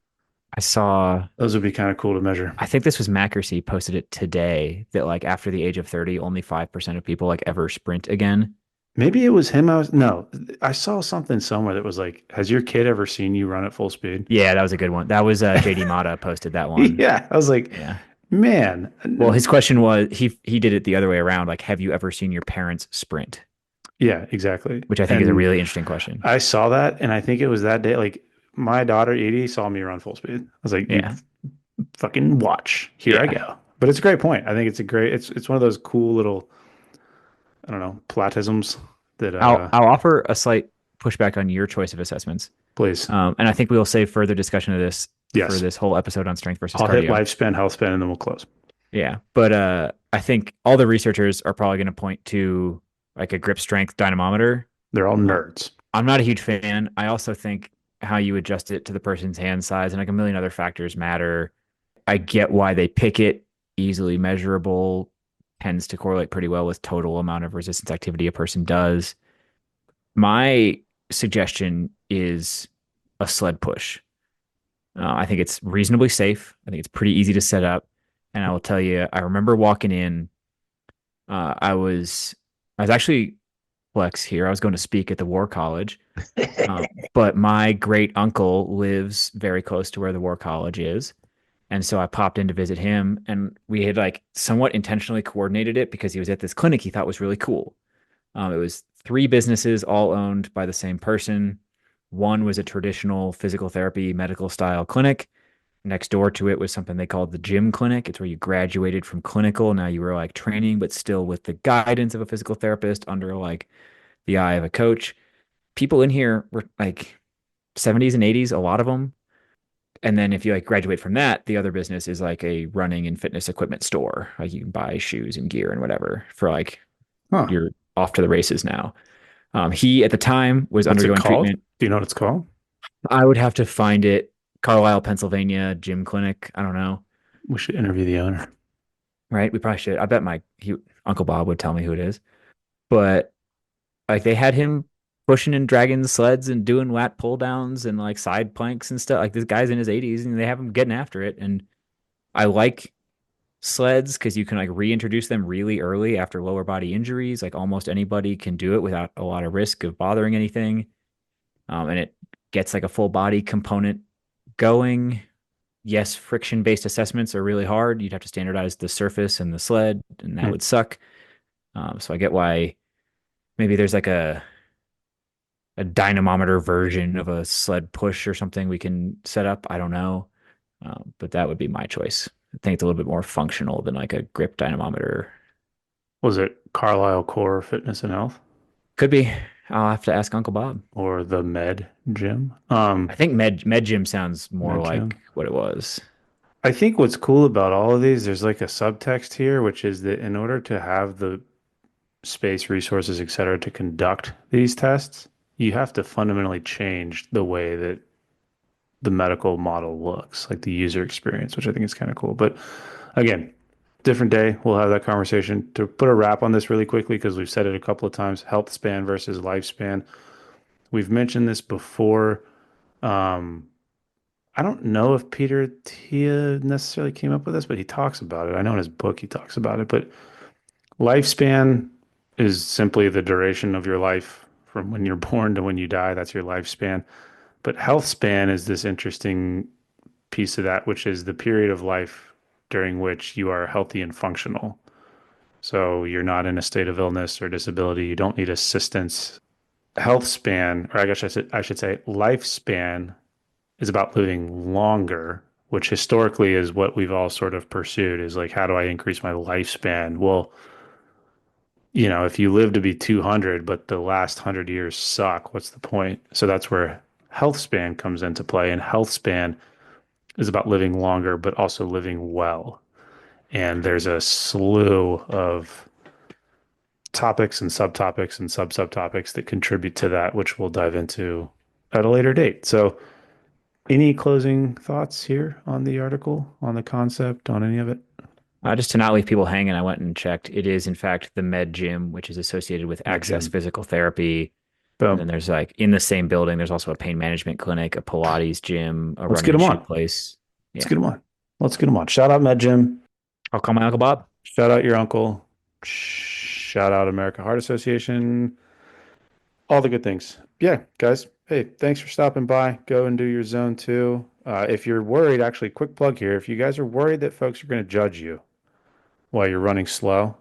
I saw, Those would be kind of cool to measure. I think this was Mackers posted it today that like after the age of 30, only 5% of people like ever sprint again. Maybe it was him. No, I saw something somewhere that was like, has your kid ever seen you run at full speed? Yeah, that was a good one. That was JD Mata posted that one. Yeah. I was like, Yeah. man, Well, his question was he did it the other way around. Like, have you ever seen your parents sprint? yeah, exactly. Which I think is a And really interesting question. I saw that, and I think it was that day. Like my daughter Edie saw me run full speed. I was like, "You Yeah. fucking watch. Here I Yeah. go." But it's a great point. I think it's a great. It's one of those cool little, I don't know, platisms that I'll offer a slight pushback on your choice of assessments. please. And I think we'll save further discussion of this for Yes, this whole episode on strength versus I'll hit cardio. lifespan, health span, and then we'll close. Yeah. But I think all the researchers are probably going to point to like a grip strength dynamometer. They're all Uh, nerds. I'm not a huge fan. I also think how you adjust it to the person's hand size and like a million other factors matter. I get why they pick it. Easily measurable tends to correlate pretty well with total amount of resistance activity a person does. My suggestion is a sled push. I think it's reasonably safe. I think it's pretty easy to set up. And I will tell you, I remember walking in. I was actually flex here. I was going to speak at the War College, but my great uncle lives very close to where the War College is. And so I popped in to visit him, and we had like somewhat intentionally coordinated it because he was at this clinic he thought was really cool. It was three businesses, all owned by the same person. One was a traditional physical therapy medical style clinic. Next door to it was something they called the gym clinic. It's where you graduated from clinical. Now you were like training, but still with the guidance of a physical therapist under like the eye of a coach. People in here were like 70s and 80s, a lot of them. And then if you like graduate from that, the other business is like a running and fitness equipment store. Like you can buy shoes and gear and whatever for like Huh? you're off to the races now. He at the time was What's it undergoing called? treatment. Do you know what it's called? I would have to find it. Carlisle, Pennsylvania gym clinic. I don't know. We should interview the owner. Right? We probably should. I bet Uncle Bob would tell me who it is. But like they had him pushing and dragging sleds and doing lat pull downs and like side planks and stuff. Like this guy's in his 80s and they have him getting after it. And I like sleds because you can like reintroduce them really early after lower body injuries. Like almost anybody can do it without a lot of risk of bothering anything. And it gets like a full body component going. Yes, friction based assessments are really hard. You'd have to standardize the surface and the sled, and that Hmm. would suck. So I get why maybe there's like a dynamometer version of a sled push or something we can set up. I don't know. But that would be my choice. I think it's a little bit more functional than like a grip dynamometer. Was it Carlisle Core Fitness and Health Could be. I'll have to ask Uncle Bob. or the Med Gym? I think Med Gym sounds more Med like Gym. what it was. I think what's cool about all of these, there's like a subtext here, which is that in order to have the space, resources, et cetera, to conduct these tests, you have to fundamentally change the way that the medical model looks, like the user experience, which I think is kind of cool. But again, different day, we'll have that conversation. To put a wrap on this really quickly, because we've said it a couple of times, health span versus lifespan. We've mentioned this before. Um, I don't know if Peter Tia necessarily came up with this, but he talks about it. I know in his book he talks about it, but lifespan is simply the duration of your life from when you're born to when you die. That's your lifespan. But health span is this interesting piece of that, which is the period of life during which you are healthy and functional. So you're not in a state of illness or disability. You don't need assistance. Health span, or I guess I should say lifespan is about living longer, which historically is what we've all sort of pursued is like, how do I increase my lifespan? Well, if you live to be 200, but the last 100 years suck, what's the point? So that's where health span comes into play. And health span is about living longer, but also living well. And there's a slew of topics and subtopics and sub-subtopics that contribute to that, which we'll dive into at a later date. So, any closing thoughts here on the article, on the concept, on any of it? Just to not leave people hanging, I went and checked. It is, in fact, the Med Gym, which is associated with Med Access Gym. Physical Therapy. And then Boom. there's like in the same building, there's also a pain management clinic, a Pilates gym, a Let's run get and them shoot on. place. Let's Yeah. get them on. Let's get them on. Shout out Med Gym. I'll call my Uncle Bob. Shout out your uncle. Shout out American Heart Association. All the good things. Yeah, guys. Hey, thanks for stopping by. Go and do your zone two. If you're worried, actually, quick plug here. If you guys are worried that folks are going to judge you while you're running slow,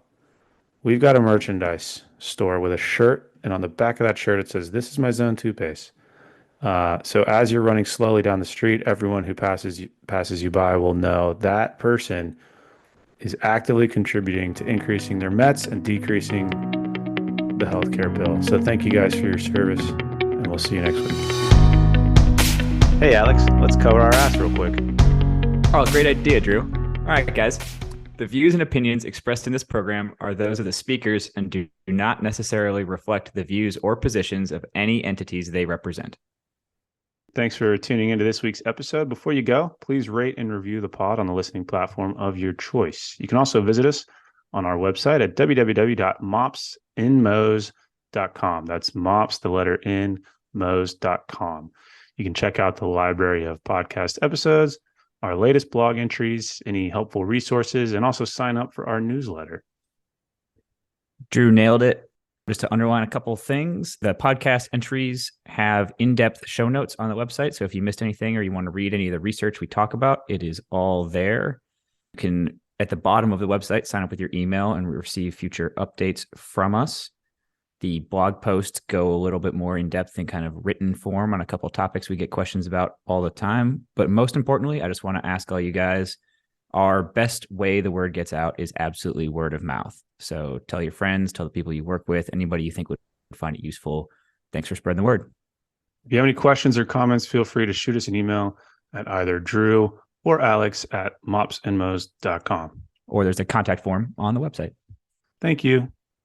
we've got a merchandise store with a shirt, and on the back of that shirt, it says, "This is my zone two pace." So as you're running slowly down the street, everyone who passes you by will know that person is actively contributing to increasing their mets and decreasing the healthcare bill. So thank you guys for your service, and we'll see you next week. Hey, Alex, let's cover our ass real quick. Oh, great idea, Drew. All right, guys. The views and opinions expressed in this program are those of the speakers and do not necessarily reflect the views or positions of any entities they represent. Thanks for tuning into this week's episode. Before you go, please rate and review the pod on the listening platform of your choice. You can also visit us on our website at www.mopsinmos.com. That's mops, the letter N, mos.com. You can check out the library of podcast episodes, our latest blog entries, any helpful resources, and also sign up for our newsletter. Drew nailed it. Just to underline a couple of things, the podcast entries have in-depth show notes on the website. So if you missed anything or you want to read any of the research we talk about, it is all there. You can, at the bottom of the website, sign up with your email and receive future updates from us. The blog posts go a little bit more in depth in kind of written form on a couple of topics we get questions about all the time. But most importantly, I just want to ask all you guys, our best way the word gets out is absolutely word of mouth. So tell your friends, tell the people you work with, anybody you think would find it useful. Thanks for spreading the word. If you have any questions or comments, feel free to shoot us an email at either Drew or Alex at mopsinmos.com. Or there's a contact form on the website. Thank you.